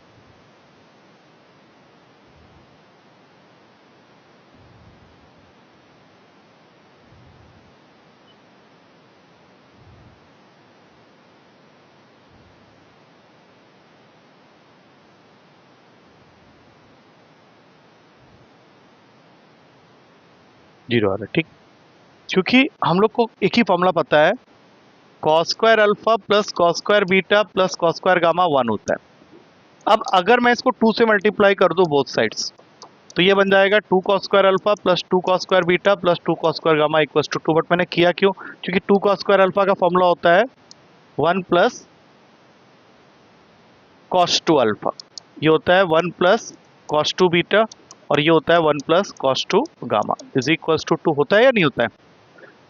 जीरो आ रहा है, ठीक। क्योंकि हम लोग को एक ही फॉर्मूला पता है, cos square alpha plus cos square beta plus cos square gamma 1 होता है। अब अगर मैं इसको 2 से मल्टीप्लाई कर दूं बोथ साइड्स, तो ये बन जाएगा 2 cos square alpha plus 2 cos square beta plus 2 cos square gamma equals to 2। But मैंने किया क्यों? क्योंकि 2 कॉस स्क्वायर अल्फा का फॉर्मूला होता है 1 प्लस कॉस टू अल्फा, ये होता है 1 प्लस कॉस टू बीटा और ये होता है 1 plus cos two gamma is equals to 2। होता है या नहीं होता है?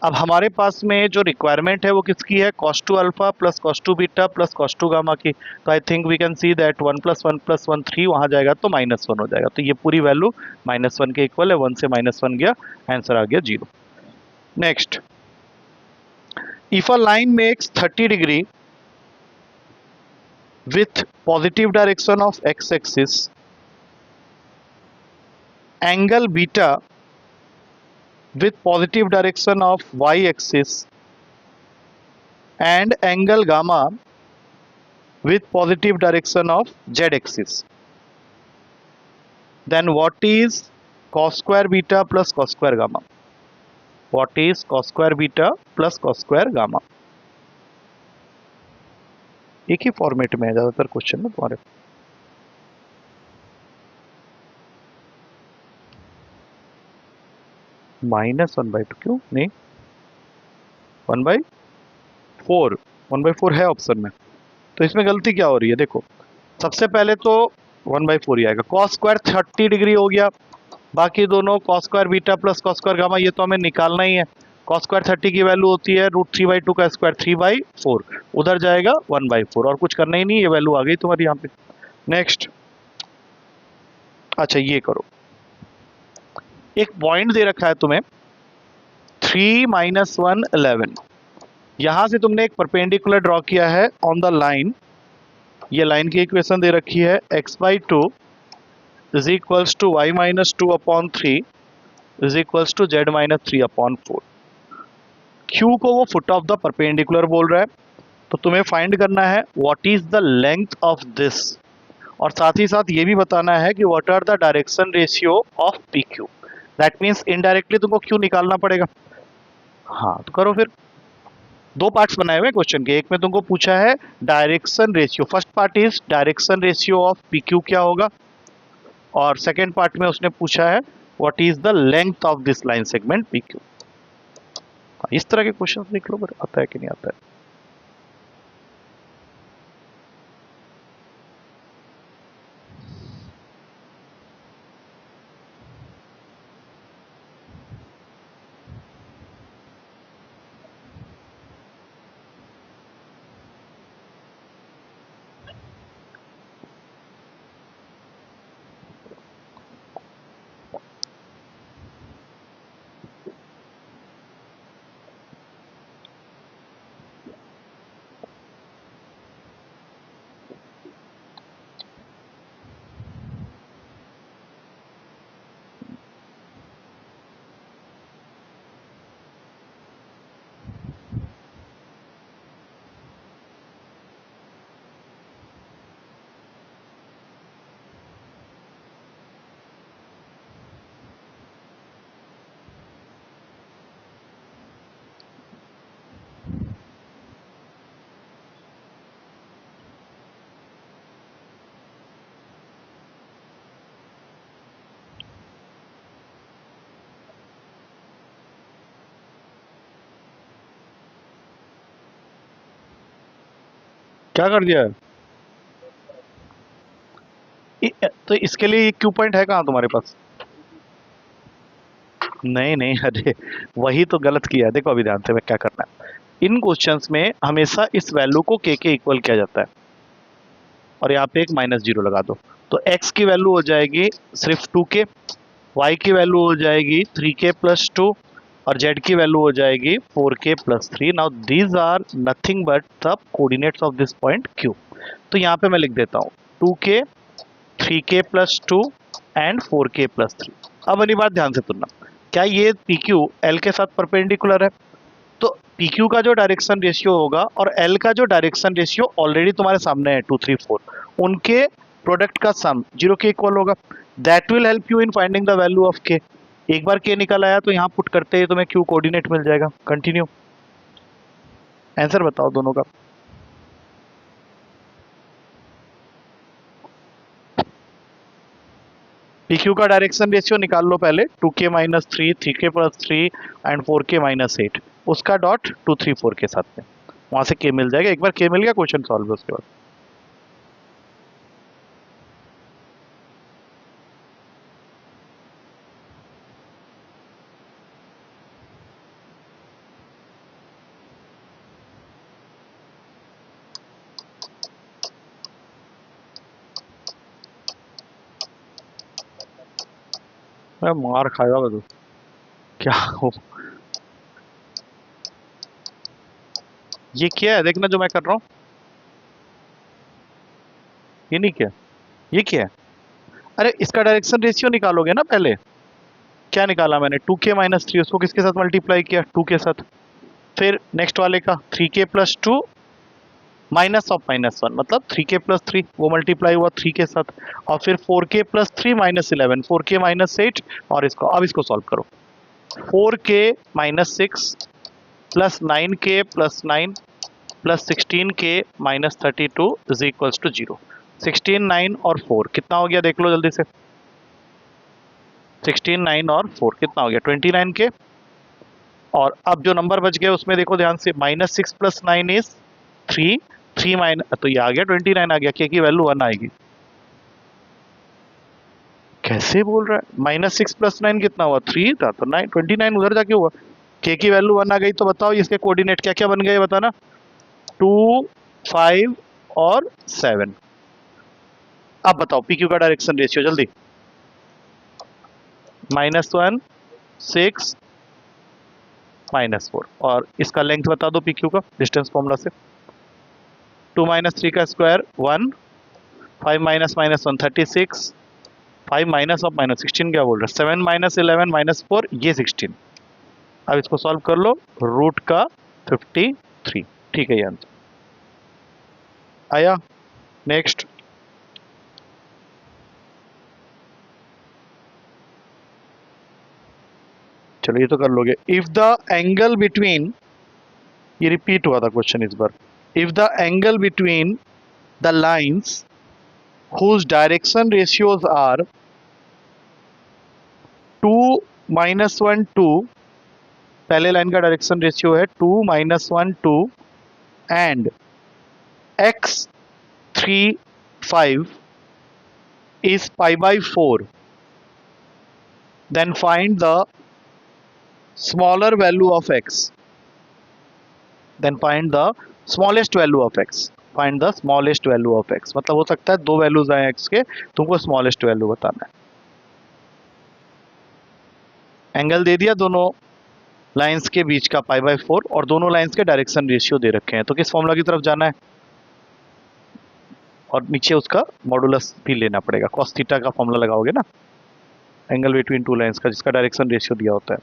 अब हमारे पास में जो रिक्वायरमेंट है वो किसकी है? Cos two alpha plus cos two beta plus cos two gamma की। तो I think we can see that 1 plus 1 plus 1 3, वहाँ जाएगा तो -1 हो जाएगा। तो ये पूरी वैल्यू -1 के इक्वल है। 1 से -1 गया, आंसर आ गया 0। Next, if a line makes 30 degree with positive direction of x-axis, angle beta with positive direction of y-axis and angle gamma with positive direction of z-axis, then what is cos square beta plus cos square gamma? What is cos square beta plus cos square gamma? एक ही फॉर्मेट में है ज्यादातर क्वेश्चन में तुम्हारे। -1/2 क्यों नहीं? 1/4, 1/4 है ऑप्शन में। तो इसमें गलती क्या हो रही है? देखो, सबसे पहले तो 1/4 ही आएगा। कॉस स्क्वायर 30 डिग्री हो गया, बाकी दोनों cos square beta plus cos square gamma, ये तो हमें निकालना ही है। कॉस स्क्वायर 30 की वैल्यू होती है √3/2 का स्क्वायर 3/4, उधर जाएगा 1/4 और कुछ करना ही नहीं, ये वैल्यू आ गई तुम्हारी यहाँ पे। नेक्स्ट, अच्छा ये करो, एक पॉइंट दे रखा है तुम्हें 3 - 1 11, यहां से तुमने एक परपेंडिकुलर ड्रॉ किया है ऑन द लाइन। ये लाइन की इक्वेशन दे रखी है x/2 is equals to y-2/3 is equals to z-3/4। q को वो फुट ऑफ द परपेंडिकुलर बोल रहा है, तो तुम्हें फाइंड करना है what is the length of this, और साथ ही साथ ये भी बताना है कि what are the direction ratio of P Q. That means indirectly तुमको क्यू निकालना पड़ेगा। हाँ तो करो फिर। दो पार्ट्स बनाए हुए क्वेश्चन के, एक में तुमको पूछा है direction ratio, first part is direction ratio of P Q क्या होगा, और सेकेंड पार्ट में उसने पूछा है what is the length of this line segment P Q. इस तरह के क्वेश्चन लिख लो, आता है कि नहीं आता है। क्या कर दिया है? तो इसके लिए ये क्यू पॉइंट है कहाँ तुम्हारे पास? नहीं नहीं, अरे वही तो गलत किया है। देखो अभी ध्यान से मैं क्या करना है, इन क्वेश्चंस में हमेशा इस वैल्यू को के इक्वल किया जाता है और यहाँ पे एक -0 लगा दो। तो x की वैल्यू हो जाएगी सिर्फ 2k, y की वैल्यू हो जाएगी 3k+2 और z की वैल्यू हो जाएगी 4k+3। Now these are nothing but the coordinates of this point q। तो यहाँ पे मैं लिख देता हूँ 2k, 3k+2 एंड 4k+3। अब वाली बात ध्यान से सुनना, क्या ये पी क्यू एल के साथ परपेंडिकुलर है? तो पी क्यू का जो डायरेक्शन रेशियो होगा और एल का जो डायरेक्शन रेशियो ऑलरेडी तुम्हारे सामने है 2, 3, 4, उनके प्रोडक्ट का सम 0 के इक्वल होगा। That will help you in finding the value of के। एक बार के निकल आया तो यहाँ पुट करते ही तुम्हें क्यू कोऑर्डिनेट मिल जाएगा। कंटिन्यू, आंसर बताओ दोनों का। PQ का डायरेक्शन रेशियो निकाल लो पहले, 2k-3, 3k+3 एंड 4k-8, उसका डॉट 2, 3, 4 के साथ में, वहां से k मिल जाएगा। एक बार k मिल गया, क्वेश्चन सॉल्व है उसके बाद। मैं मार खाएगा तू, क्या हो ये क्या है? देखना जो मैं कर रहा हूँ, ये नहीं क्या, ये क्या है? अरे इसका डायरेक्शन रेशियो निकालोगे ना पहले। क्या निकाला मैंने? 2k-3, उसको किसके साथ मल्टीप्लाई किया? 2 के साथ। फिर नेक्स्ट वाले का 3k+2 -(-1), मतलब 3k+3, वो मल्टीप्लाई हुआ 3 के साथ। और फिर 4k+3 -11, 4k-8, और इसको अब इसको सॉल्व करो। 4k-6 plus 9k+9 plus 16k-32 is equals to 0। 16, 9 और 4 कितना हो गया? देख लो जल्दी से। 16, 9 और 4 कितना हो गया? 29k। और अब जो नंबर बच गया उसमें देखो ध्यान से, -6 + 9 इज 3, 3 माइनस, तो ये आ गया 29 आ गया। के की वैल्यू 1 आएगी। कैसे बोल रहा है? -6 + 9 कितना हुआ? 3 था, तो 9, 29 उधर जाके हुआ। के की वैल्यू 1 आ गई, तो बताओ इसके कोऑर्डिनेट क्या क्या बन गए, बताना। 2, 5 और 7। अब बताओ पी क्यू का डायरेक्शन रेशियो जल्दी। -1, 6, -4, और इसका लेंथ बता दो पी क्यू का डिस्टेंस फॉर्मूला से। 2 - 3 का स्क्वायर 1, 5 - -1 36, 5 माइनस ऑफ -16 क्या बोल रहा है? 7 - 11 - 4, ये 16। अब इसको सॉल्व कर लो, रूट का 53। ठीक है, ये आंसर आया। नेक्स्ट, चलो ये तो कर लोगे। इफ द एंगल बिटवीन, ये रिपीट हुआ था क्वेश्चन इस बार। If the angle between the lines whose direction ratios are 2, -1, 2, पहले लाइन का डायरेक्शन रेशियो है 2, -1, 2 and x, 3, 5 is π/4, then find the smaller value of x, then find the smallest value of x, find the smallest value of x। मतलब हो सकता है दो वैल्यूज आए x के, तुमको स्मॉलेस्ट वैल्यू बताना है। एंगल दे दिया दोनों लाइंस के बीच का π/4, और दोनों लाइंस के डायरेक्शन रेशियो दे रखे हैं, तो किस फॉर्मूला की तरफ जाना है? और नीचे उसका मॉडुलस भी लेना पड़ेगा, cos थीटा का फॉर्मूला लगाओगे ना एंगल बिटवीन टू लाइंस का, जिसका डायरेक्शन रेशियो दिया होता है।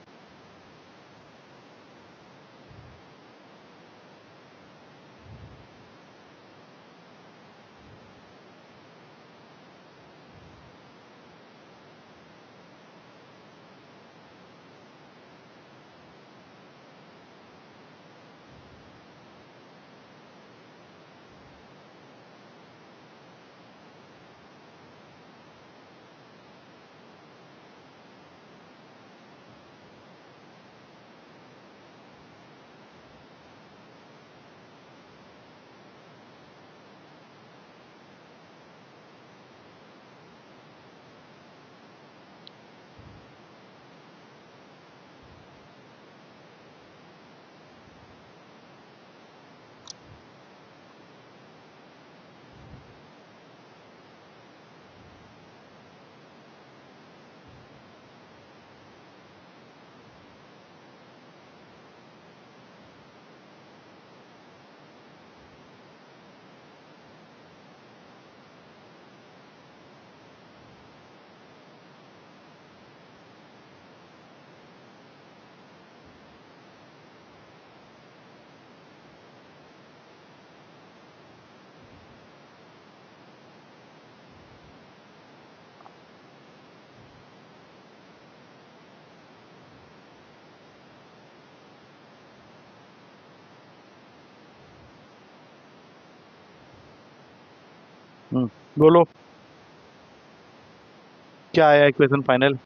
बोलो क्या आया इक्वेशन फाइनल?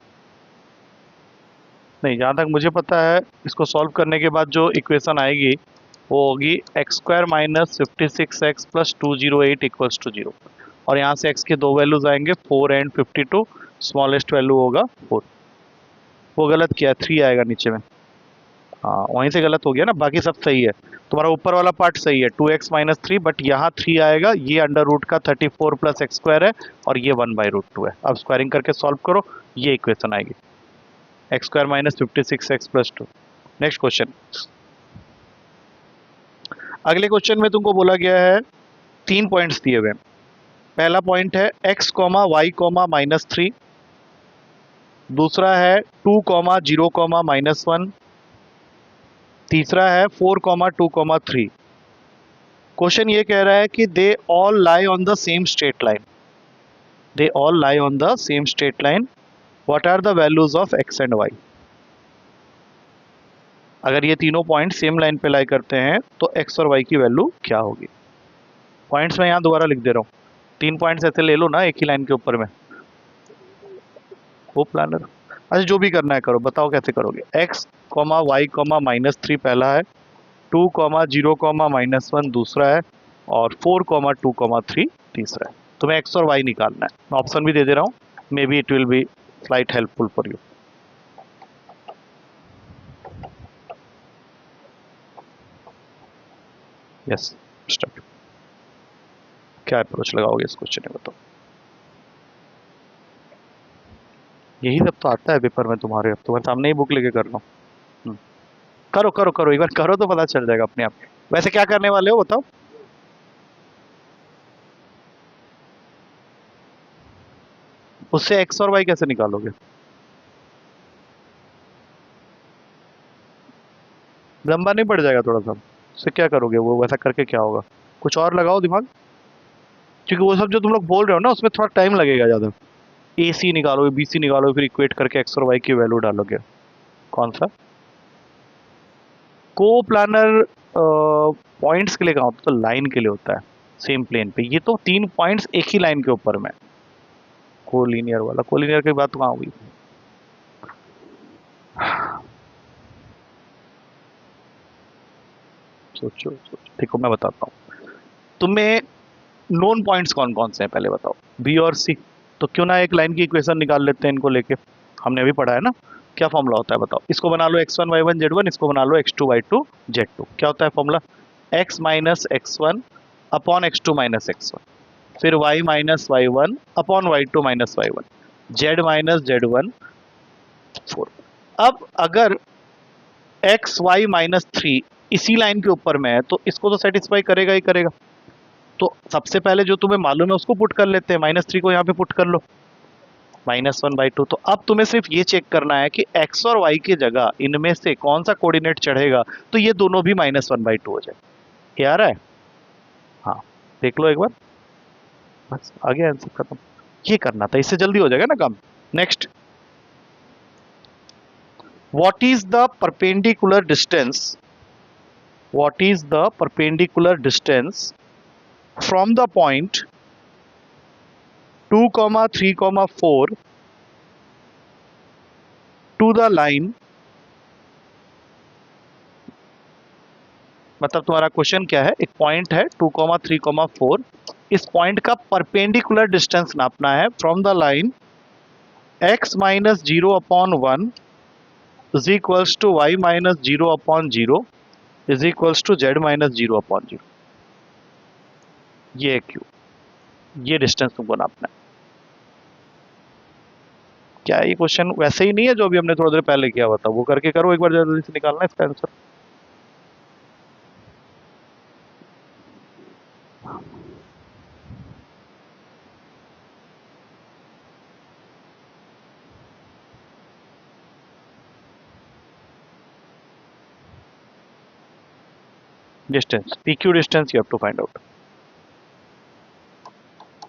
नहीं, जहाँ तक मुझे पता है इसको सॉल्व करने के बाद जो इक्वेशन आएगी वो होगी x square minus 56x plus 208 equals to 0। और यहाँ से x के दो वैल्यूज आएंगे 4 एंड 52, स्मॉलेस्ट वैल्यू होगा 4। वो गलत किया, 3 आएगा नीचे में। हाँ, वहीं से गलत हो गया ना, बाकी सब सही है। तुम्हारा ऊपर वाला पार्ट सही है 2x माइनस 3, बट यहाँ 3 आएगा, ये अंडर रूट का 34 प्लस एक्स स्क्वायर है और ये 1/√2 है। अब स्क्वायरिंग करके सॉल्व करो, ये इक्वेशन आएगी x square minus 56x plus 2। Next question. अगले क्वेश्चन में तुमको बोला गया है 3 पॉइंट्स दिए हुए हैं। पहला पॉइंट है x comma y comma minus 3, दूसरा है 2 कॉमा 0 कॉमा माइनस 1, तीसरा है 4 कॉमा 2 कॉमा 3। क्वेश्चन ये कह रहा है कि they all lie on the same straight line, they all lie on the same straight line, what are the values of x and y। अगर ये तीनों पॉइंट सेम लाइन पे लाई करते हैं तो x और y की वैल्यू क्या होगी? पॉइंट्स मैं यहाँ दोबारा लिख दे रहा हूँ, 3 पॉइंट्स ऐसे ले लो ना एक ही लाइन के ऊपर में। वो प्लानर, अच्छा जो भी करना है करो, बताओ कैसे करोगे। x comma y comma minus 3 पहला है, 2 कॉमा 0 कॉमा माइनस 1 दूसरा है, और 4 कॉमा 2 कॉमा 3 तीसरा है। तुम्हें x और y निकालना है। मैं ऑप्शन भी दे दे रहा हूँ, may be it will be slight helpful for you. Yes, start. क्या अप्रोच लगाओगे इस क्वेश्चन में, बताओ। यही सब तो आता है पेपर में तुम्हारे, अब तुम्हारे सामने ही बुक लेके कर लो। करो करो करो, एक बार करो तो पता चल जाएगा अपने आप। वैसे क्या करने वाले हो बताओ? उससे एक्स और वाई कैसे निकालोगे? लंबा नहीं पड़ जाएगा थोड़ा सा? उससे क्या करोगे, वो वैसा करके क्या होगा? कुछ और लगाओ दिमाग, क्योंकि वो सब जो तुम लोग बोल रहे हो ना उसमें थोड़ा टाइम लगेगा ज़्यादा। ए सी निकालो, बी सी निकालो, फिर इक्वेट करके एक्स और वाई की वैल्यू डालोगे। कौन सा को प्लानर? पॉइंट्स के लिए कहाँ होता है, तो लाइन के लिए होता है सेम प्लेन पे। ये तो 3 पॉइंट्स एक ही लाइन के ऊपर में। कोलिनियर वाला, कोलिनियर की बात कहाँ हुई? सोचो सोचो, देखो मैं बताता हूँ तुम्हें। नोन पॉइंट्स कौन कौन से हैं पहले बताओ, बी और सी। तो क्यों ना एक लाइन की इक्वेशन निकाल लेते हैं इनको लेके, हमने अभी पढ़ा है ना। क्या फॉर्मूला होता है बताओ? इसको बना लो x1 y1 z1, इसको बना लो x2 y2 z2। क्या होता है formula? x minus x1 upon x2 minus x1, फिर y minus y1 upon y2 minus y1, z minus z1 4। अब अगर एक्स वाई माइनस 3 इसी लाइन के ऊपर में है तो इसको तो सेटिस्फाई करेगा ही करेगा। तो सबसे पहले जो तुम्हें मालूम है उसको पुट कर लेते हैं, -3 को यहाँ पे पुट कर लो, -1/2। तो अब तुम्हें सिर्फ ये चेक करना है कि x और y की जगह इनमें से कौन सा कोऑर्डिनेट चढ़ेगा, तो ये दोनों भी -1/2 हो जाए। क्या आ रहा है? हाँ, देख लो एक बार, बस आ गया आंसर, खत्म। ये करना था, इससे जल्दी हो जाएगा ना काम। Next, what is the perpendicular distance, what is the perpendicular distance from the point 2, 3, 4 to the line. मतलब तुम्हारा क्वेश्चन क्या है, एक पॉइंट है 2, 3, 4, इस पॉइंट का परपेंडिकुलर डिस्टेंस नापना है from the line x minus 0/1 is equals to y minus 0/0 is equals to z minus 0/0। ये क्यू, ये डिस्टेंस तुमको नापना है। क्या ये क्वेश्चन वैसे ही नहीं है जो अभी हमने थोड़ी देर पहले किया हुआ था? वो करके करो एक बार, जल्दी से निकालना है इसका answer. Distance, PQ distance you have to find out,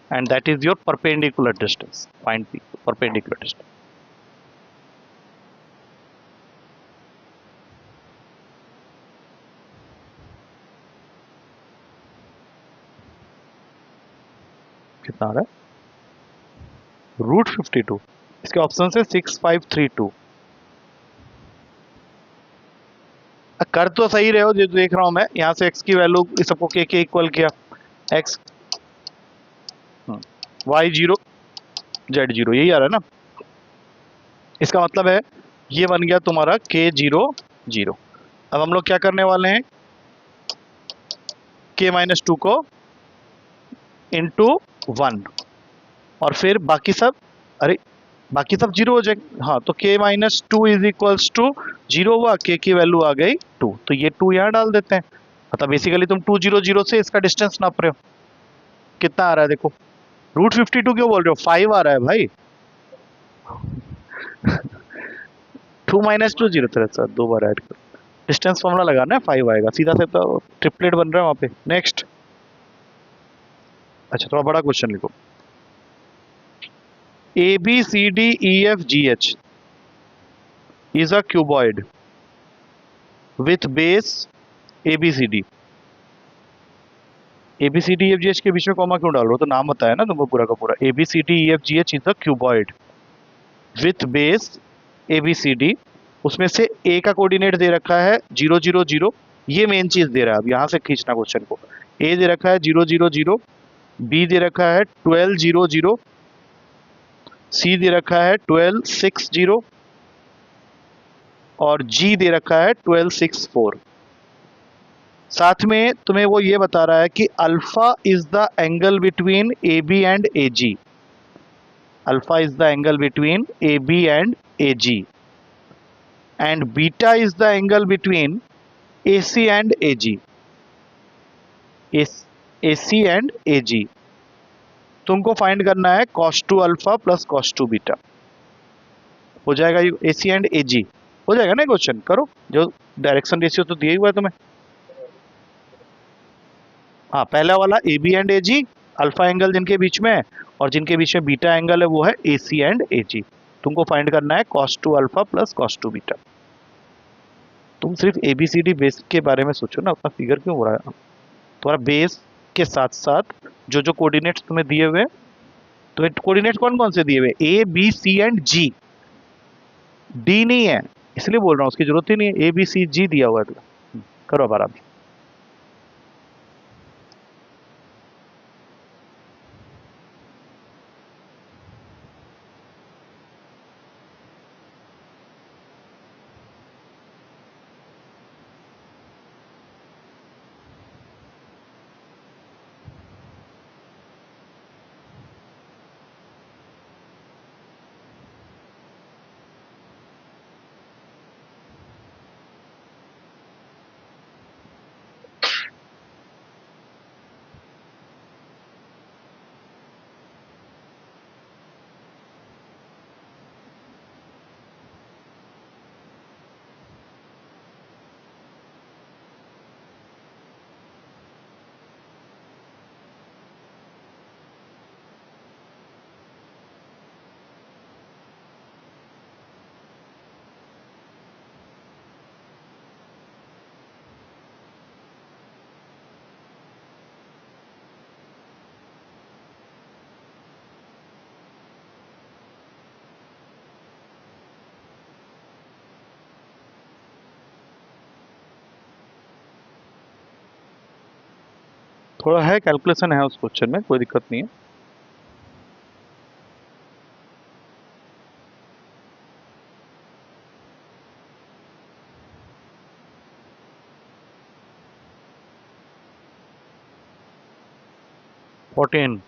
and that is your perpendicular distance. Find PQ, perpendicular distance. कितना आ रहा है, √52। इसके ऑप्शन है 6532। कर तो सही रहे हो, जो देख रहा हूं मैं यहाँ से x की वैल्यू इस सबको के इक्वल किया, x y0 z0 यही आ रहा है ना। इसका मतलब है ये बन गया तुम्हारा k0 0। अब हम लोग क्या करने वाले हैं, k-2 को इंटू 1 और फिर बाकी सब, अरे बाकी सब जीरो हो जाएंगे। हाँ तो k-2 इज इक्वल्स टू 0 हुआ, k की वैल्यू आ गई 2, तो ये 2 यहाँ डाल देते हैं। मतलब बेसिकली तुम 2 0 0 से इसका डिस्टेंस नाप रहे हो, कितना आ रहा है देखो, √52 क्यों बोल रहे हो, 5 आ रहा है भाई। 2 - 2 0 तरह से दो बार ऐड कर, डिस्टेंस फॉर्मूला लगाना है, 5 आएगा सीधा से, तो ट्रिपलेट बन रहा है वहां पे। नेक्स्ट, अच्छा थोड़ा बड़ा क्वेश्चन लिखो, ABCDEFGH is a cuboid with base ABCD। ABCDEFGH के बीच में कॉमा क्यों डाल रहे हो, तो नाम बताया ना तुमको पूरा का पूरा, ABCDEFGH is a cuboid with base ABCD। उसमें से A का कोऑर्डिनेट दे रखा है 0 0 0, ये मेन चीज दे रहा है। अब यहां से खींचना क्वेश्चन को, A दे रखा है 0 0 0, B दे रखा है 12 0 0, C दे रखा है 12 6 0 और G दे रखा है 12 6 4। साथ में तुम्हें वो ये बता रहा है कि alpha is the angle between AB and AG। Alpha is the angle between AB and AG and beta is the angle between AC and AG। AC and AG तुमको फाइंड करना है cos2 alpha plus cos2 beta. हो जाएगा ये AC एंड AG, हो जाएगा ना क्वेश्चन, करो, जो डायरेक्शन रेशियो तो दिया हुआ है तुम्हें। हाँ पहला वाला AB and AG, alpha angle जिनके बीच में है और जिनके बीच में बीटा एंगल है वो है AC एंड AG। तुमको फाइंड करना है cos2 alpha plus cos2 beta. तुम सिर्फ ABCD बेस के बारे में सोचो ना, उतना फिगर क्यों हो रहा है। तुम्हारा बेस के साथ साथ जो जो कोऑर्डिनेट्स तुम्हें दिए हुए, तुम्हें कोऑर्डिनेट्स कौन कौन से दिए हुए, A B C and G, D नहीं है, इसलिए बोल रहा हूँ, उसकी जरूरत ही नहीं है, ABCG दिया हुआ है। करो अब आराम से। थोड़ा है कैलकुलेशन है उस क्वेश्चन में, कोई दिक्कत नहीं है। फोर्टीन,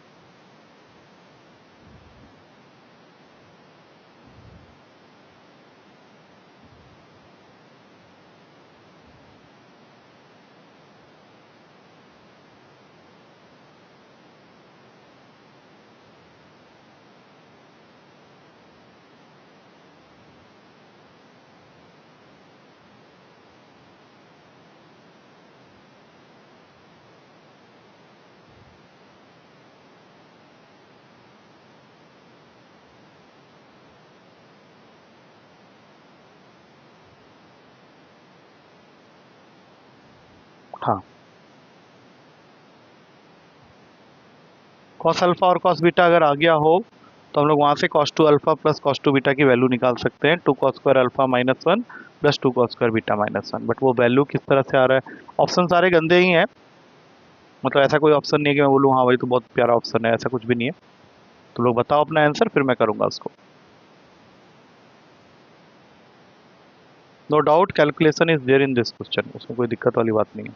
कॉस अल्फा और कॉस बीटा अगर आ गया हो तो हम लोग वहाँ से cos 2 alpha plus cos 2 beta की वैल्यू निकाल सकते हैं, 2 cos square alpha minus 1 plus 2 cos square beta minus 1। But वो वैल्यू किस तरह से आ रहा है, ऑप्शन सारे गंदे ही हैं, मतलब ऐसा कोई ऑप्शन नहीं है कि मैं बोलूँ हाँ भाई तो बहुत प्यारा ऑप्शन है, ऐसा कुछ भी नहीं है। तो लोग बताओ अपना आंसर, फिर मैं करूँगा उसको। No doubt calculation is there in this question, उसमें कोई दिक्कत वाली बात नहीं है।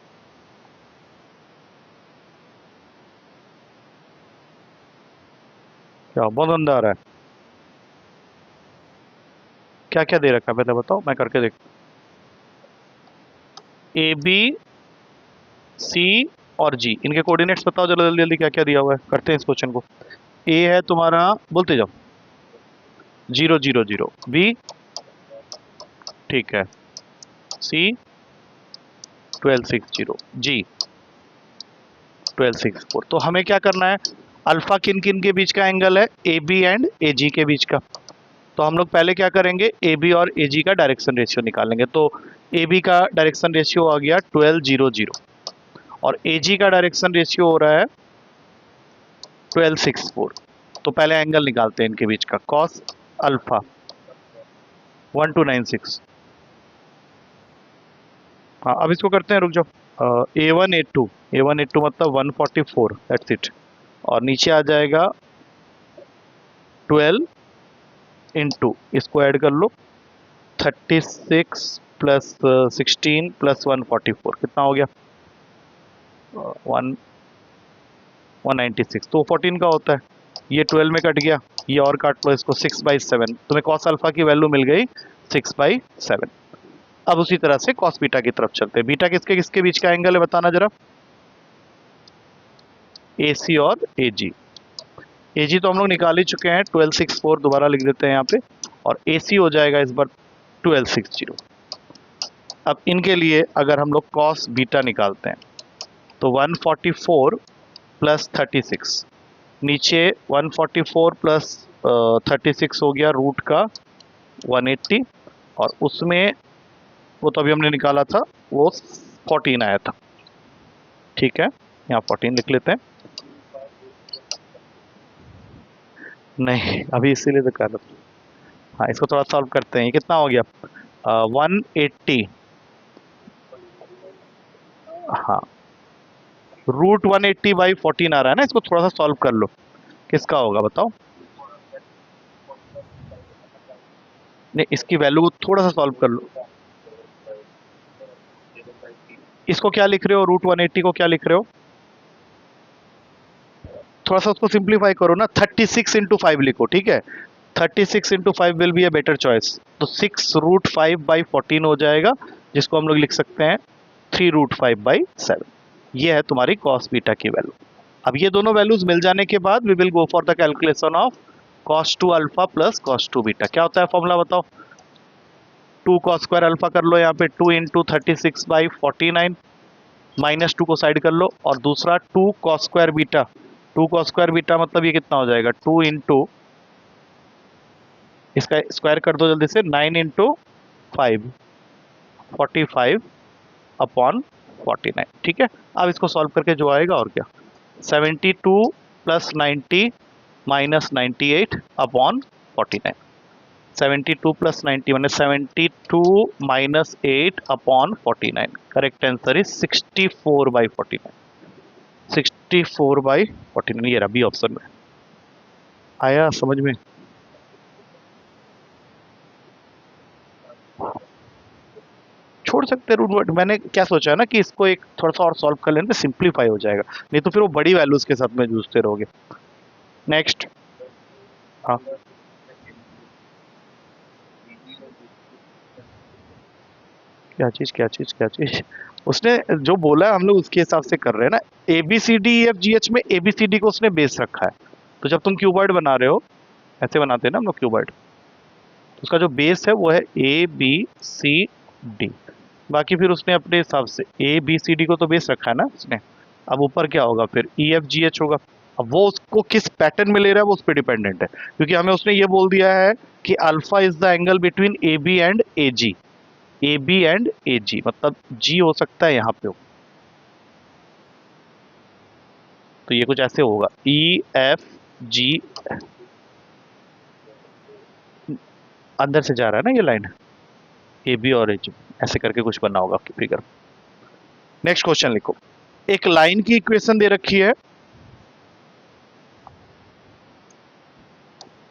क्या बहुत गंदा आ रहा है, क्या क्या दे रखा है पहले बताओ, मैं करके देख। ए बी सी और जी, इनके कोऑर्डिनेट्स बताओ जल्दी जल्दी जल्दी, क्या क्या दिया हुआ है, करते हैं इस क्वेश्चन को। ए है तुम्हारा, बोलते जाओ, 0 0 0, बी ठीक है, सी 12 6 0, जी 12 6 4। तो हमें क्या करना है, अल्फा किन किन के बीच का एंगल है, ए बी एंड ए जी के बीच का। तो हम लोग पहले क्या करेंगे, ए बी और ए जी का डायरेक्शन रेशियो निकालेंगे। तो ए बी का डायरेक्शन रेशियो आ गया 12 0 0 और ए जी का डायरेक्शन रेशियो हो रहा है 12 6 4। तो पहले एंगल निकालते हैं इनके बीच का, कॉस अल्फा 1296। हाँ अब इसको करते हैं, रुक जाओ, ए वन ए टू मतलब 144, दैट्स इट। और नीचे आ जाएगा 12 इंटू, इसको ऐड कर लो, 36 प्लस 16 प्लस 144 कितना हो गया, 196। तो 14 का होता है, ये 12 में कट गया, ये और काट लो इसको, 6/7। तुम्हें कॉस अल्फा की वैल्यू मिल गई 6/7। अब उसी तरह से कॉस बीटा की तरफ चलते हैं। बीटा किसके किसके बीच का एंगल है बताना जरा, ए सी और ए जी। ए जी तो हम लोग निकाल ही चुके हैं, 12 6 4 दोबारा लिख देते हैं यहाँ पे, और ए सी हो जाएगा इस बार 12 6 0। अब इनके लिए अगर हम लोग कॉस बीटा निकालते हैं तो 144 प्लस 36, नीचे 144 प्लस 36 हो गया रूट का 180, और उसमें वो तो अभी हमने निकाला था वो 14 आया था, ठीक है यहाँ 14 लिख लेते हैं। नहीं अभी इसीलिए तो कर रहा हूँ। हाँ इसको थोड़ा सॉल्व करते हैं, ये कितना हो गया, 180, हाँ रूट 180/14 आ रहा है ना, इसको थोड़ा सा सॉल्व कर लो, किसका होगा बताओ। नहीं इसकी वैल्यू को थोड़ा सा सॉल्व कर लो, इसको क्या लिख रहे हो, रूट 180 को क्या लिख रहे हो, थोड़ा सा उसको सिंप्लीफाई करो ना, 36 इंटू 5 लिखो, ठीक है 36 into 5 will be a better choice. तो 6 रूट 5/14 हो जाएगा, जिसको हम लोग लिख सकते हैं 3 रूट 5/7। ये है तुम्हारी कॉस बीटा की वैल्यू। अब ये दोनों वैल्यूज मिल जाने के बाद we will go for the calculation of cos 2 alpha plus cos 2 beta. क्या होता है फॉर्मूला बताओ, 2 cos स्क्वायर अल्फा कर लो यहाँ पे, 2 इंटू 36/49, माइनस 2 को साइड कर लो, और दूसरा 2 cos square beta, 2 cos square beta मतलब ये कितना हो जाएगा, 2 इंटू, इसका स्क्वायर कर दो जल्दी से, 9 इंटू 5 45 अपॉन 49, ठीक है। अब इसको सॉल्व करके जो आएगा और क्या, 72 प्लस 90 माइनस 98 अपॉन 49, 72 प्लस 90 मैंने 72 minus 8 upon 49, correct answer is 64/49, 64/49, ये रहा बी ऑप्शन में। आया समझ में, छोड़ सकते हैं रूट वर्ड। मैंने क्या सोचा है ना कि इसको एक थोड़ा सा और सॉल्व कर लेने पे सिंप्लीफाई हो जाएगा, नहीं तो फिर वो बड़ी वैल्यूज के साथ में जूझते रहोगे। नेक्स्ट, हाँ क्या चीज क्या चीज क्या चीज, उसने जो बोला है हम लोग उसके हिसाब से कर रहे हैं ना। A B C D E F G H में ए बी सी डी को उसने बेस रखा है, तो जब तुम क्यूबॉइड बना रहे हो, ऐसे बनाते हैं ना हम लोग क्यूबॉइड, उसका जो बेस है वो है ए बी सी डी, बाकी फिर उसने अपने हिसाब से ए बी सी डी को तो बेस रखा है ना उसने। अब ऊपर क्या होगा फिर, ई एफ जी एच होगा। अब वो उसको किस पैटर्न में ले रहा है वो उस पर डिपेंडेंट है, क्योंकि हमें उसने ये बोल दिया है कि alpha is the angle between A B and A G, A B and A G मतलब जी हो सकता है यहाँ पे हो। तो ये कुछ ऐसे होगा, ई एफ जी, अंदर से जा रहा है ना ये लाइन, ए बी और एच, ऐसे करके कुछ बनना होगा आपकी फिगर। नेक्स्ट क्वेश्चन लिखो, एक लाइन की इक्वेशन दे रखी है,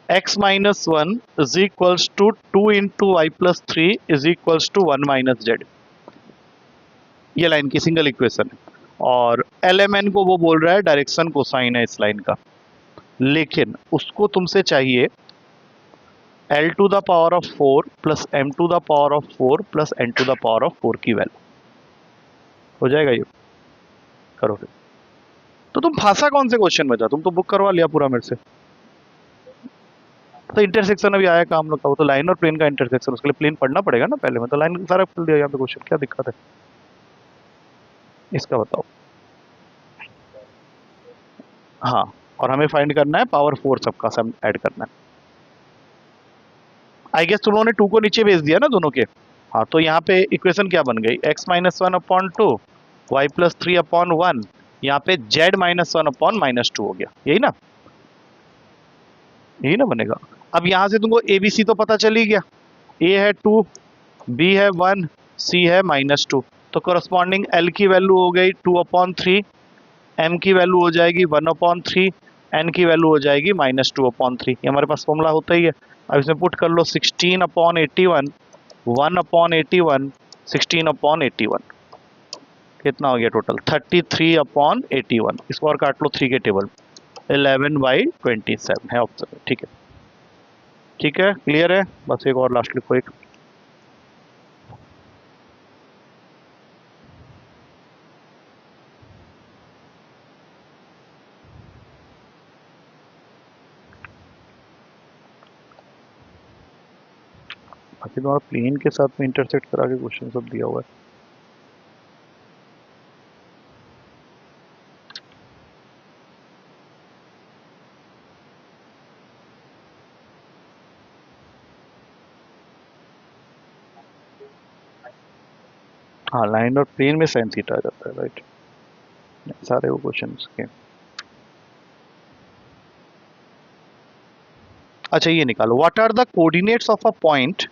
x minus one is equals to 2 into y plus 3 is equals to 1 minus z. ये लाइन की सिंगल इक्वेशन है और एल एम एन को वो बोल रहा है डायरेक्शन कोसाइन है इस लाइन का, लेकिन उसको तुमसे चाहिए L to the power of 4 plus M to the power of 4 plus N to the power of 4 की वैल्यू। हो जाएगा ये, करो फिर। तो तुम फांसा कौन से क्वेश्चन में था, तुम तो बुक करवा लिया पूरा मेरे से। तो इंटरसेक्शन अभी आया काम लोग का, वो तो लाइन और प्लेन का इंटरसेक्शन, उसके लिए प्लेन पढ़ना पड़ेगा ना पहले, मैं तो लाइन सारा खोल दिया यहाँ पे क्वेश्चन, क्या दिक्कत है इसका बताओ। हाँ, और हमें फाइंड करना है पावर 4 सबका सब ऐड करना है। आई गेस तुम लोगों ने 2 को नीचे भेज दिया ना दोनों के। हाँ, तो यहाँ पे इक्वेशन क्या बन गई, x minus one upon two y plus 3 upon 1, यहाँ पे z minus one upon minus 2 हो गया, यही ना, यही ना बनेगा। अब यहाँ से तुमको ए बी सी तो पता चल ही गया, a है 2, b है 1, c है माइनस 2, तो करस्पॉन्डिंग l की वैल्यू हो गई 2/3, m की वैल्यू हो जाएगी 1/3, n की वैल्यू हो जाएगी -2/3। ये हमारे पास फॉर्मूला होता ही है। अब इसमें पुट कर लो 16/81, 1/81, 16/81, कितना हो गया टोटल 33/81। इसको और काट लो 3 के टेबल, 11/27 है ऑप्शन। ठीक है, ठीक है, क्लियर है। बस एक और लास्ट लिखो, एक बाकी तुम्हारा प्लेन के साथ में इंटरसेक्ट करा के क्वेश्चन सब दिया हुआ है। हाँ, लाइन और प्लेन में साइन थीटा आ जाता है, राइट, सारे वो क्वेश्चन के। अच्छा, ये निकालो, what are the coordinates of a point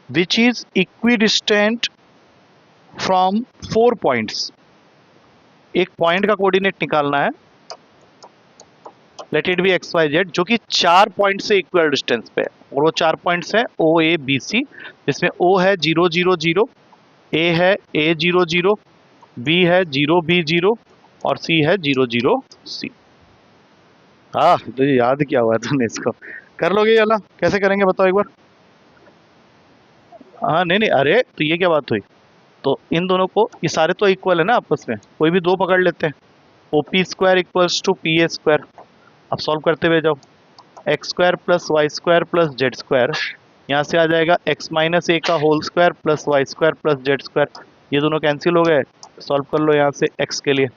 which is equidistant from 4 points. एक पॉइंट का कोऑर्डिनेट निकालना है, let it be x y z, जो कि 4 पॉइंट से इक्वल डिस्टेंस पे है, और वो 4 पॉइंट्स हैं ओ ए बी सी, जिसमें ओ है 0 0 0, ए है a 0 0, बी है 0 b 0 और सी है 0 0 c। हाँ, तो ये याद क्या हुआ तुमने, इसको कर लोगे ये वाला, कैसे करेंगे बताओ एक बार। हाँ, नहीं नहीं, अरे तो ये क्या बात हुई, तो इन दोनों को, ये सारे तो इक्वल है ना आपस में, कोई भी 2 पकड़ लेते हैं, O P square equals to P A square. अब सॉल्व करते हुए जाओ, x square plus y square plus z square, यहाँ से आ जाएगा एक्स माइनस ए का whole square plus y square plus z square, ये दोनों कैंसिल हो गए। सॉल्व कर लो यहाँ से एक्स के लिए।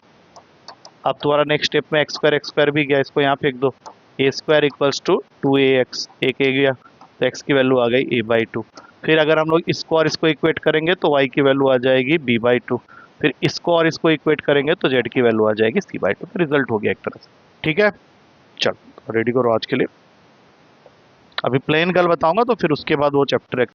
अब तुम्हारा नेक्स्ट स्टेप में एक्स स्क्वायर भी गया, इसको यहाँ फेंक दो, ए स्क्वायर इक्वल्स टू 2ax, एक ए गया तो एक्स की वैल्यू आ गई a/2। फिर अगर हम लोग इसको और इसको इक्वेट करेंगे तो y की वैल्यू आ जाएगी b/2, फिर इसको और इसको इक्वेट करेंगे तो z की वैल्यू आ जाएगी c/2। तो रिजल्ट हो गया एक तरह से। ठीक है, चलो रेडी करो आज के लिए। अभी प्लेन कल बताऊंगा, तो फिर उसके बाद वो चैप्टर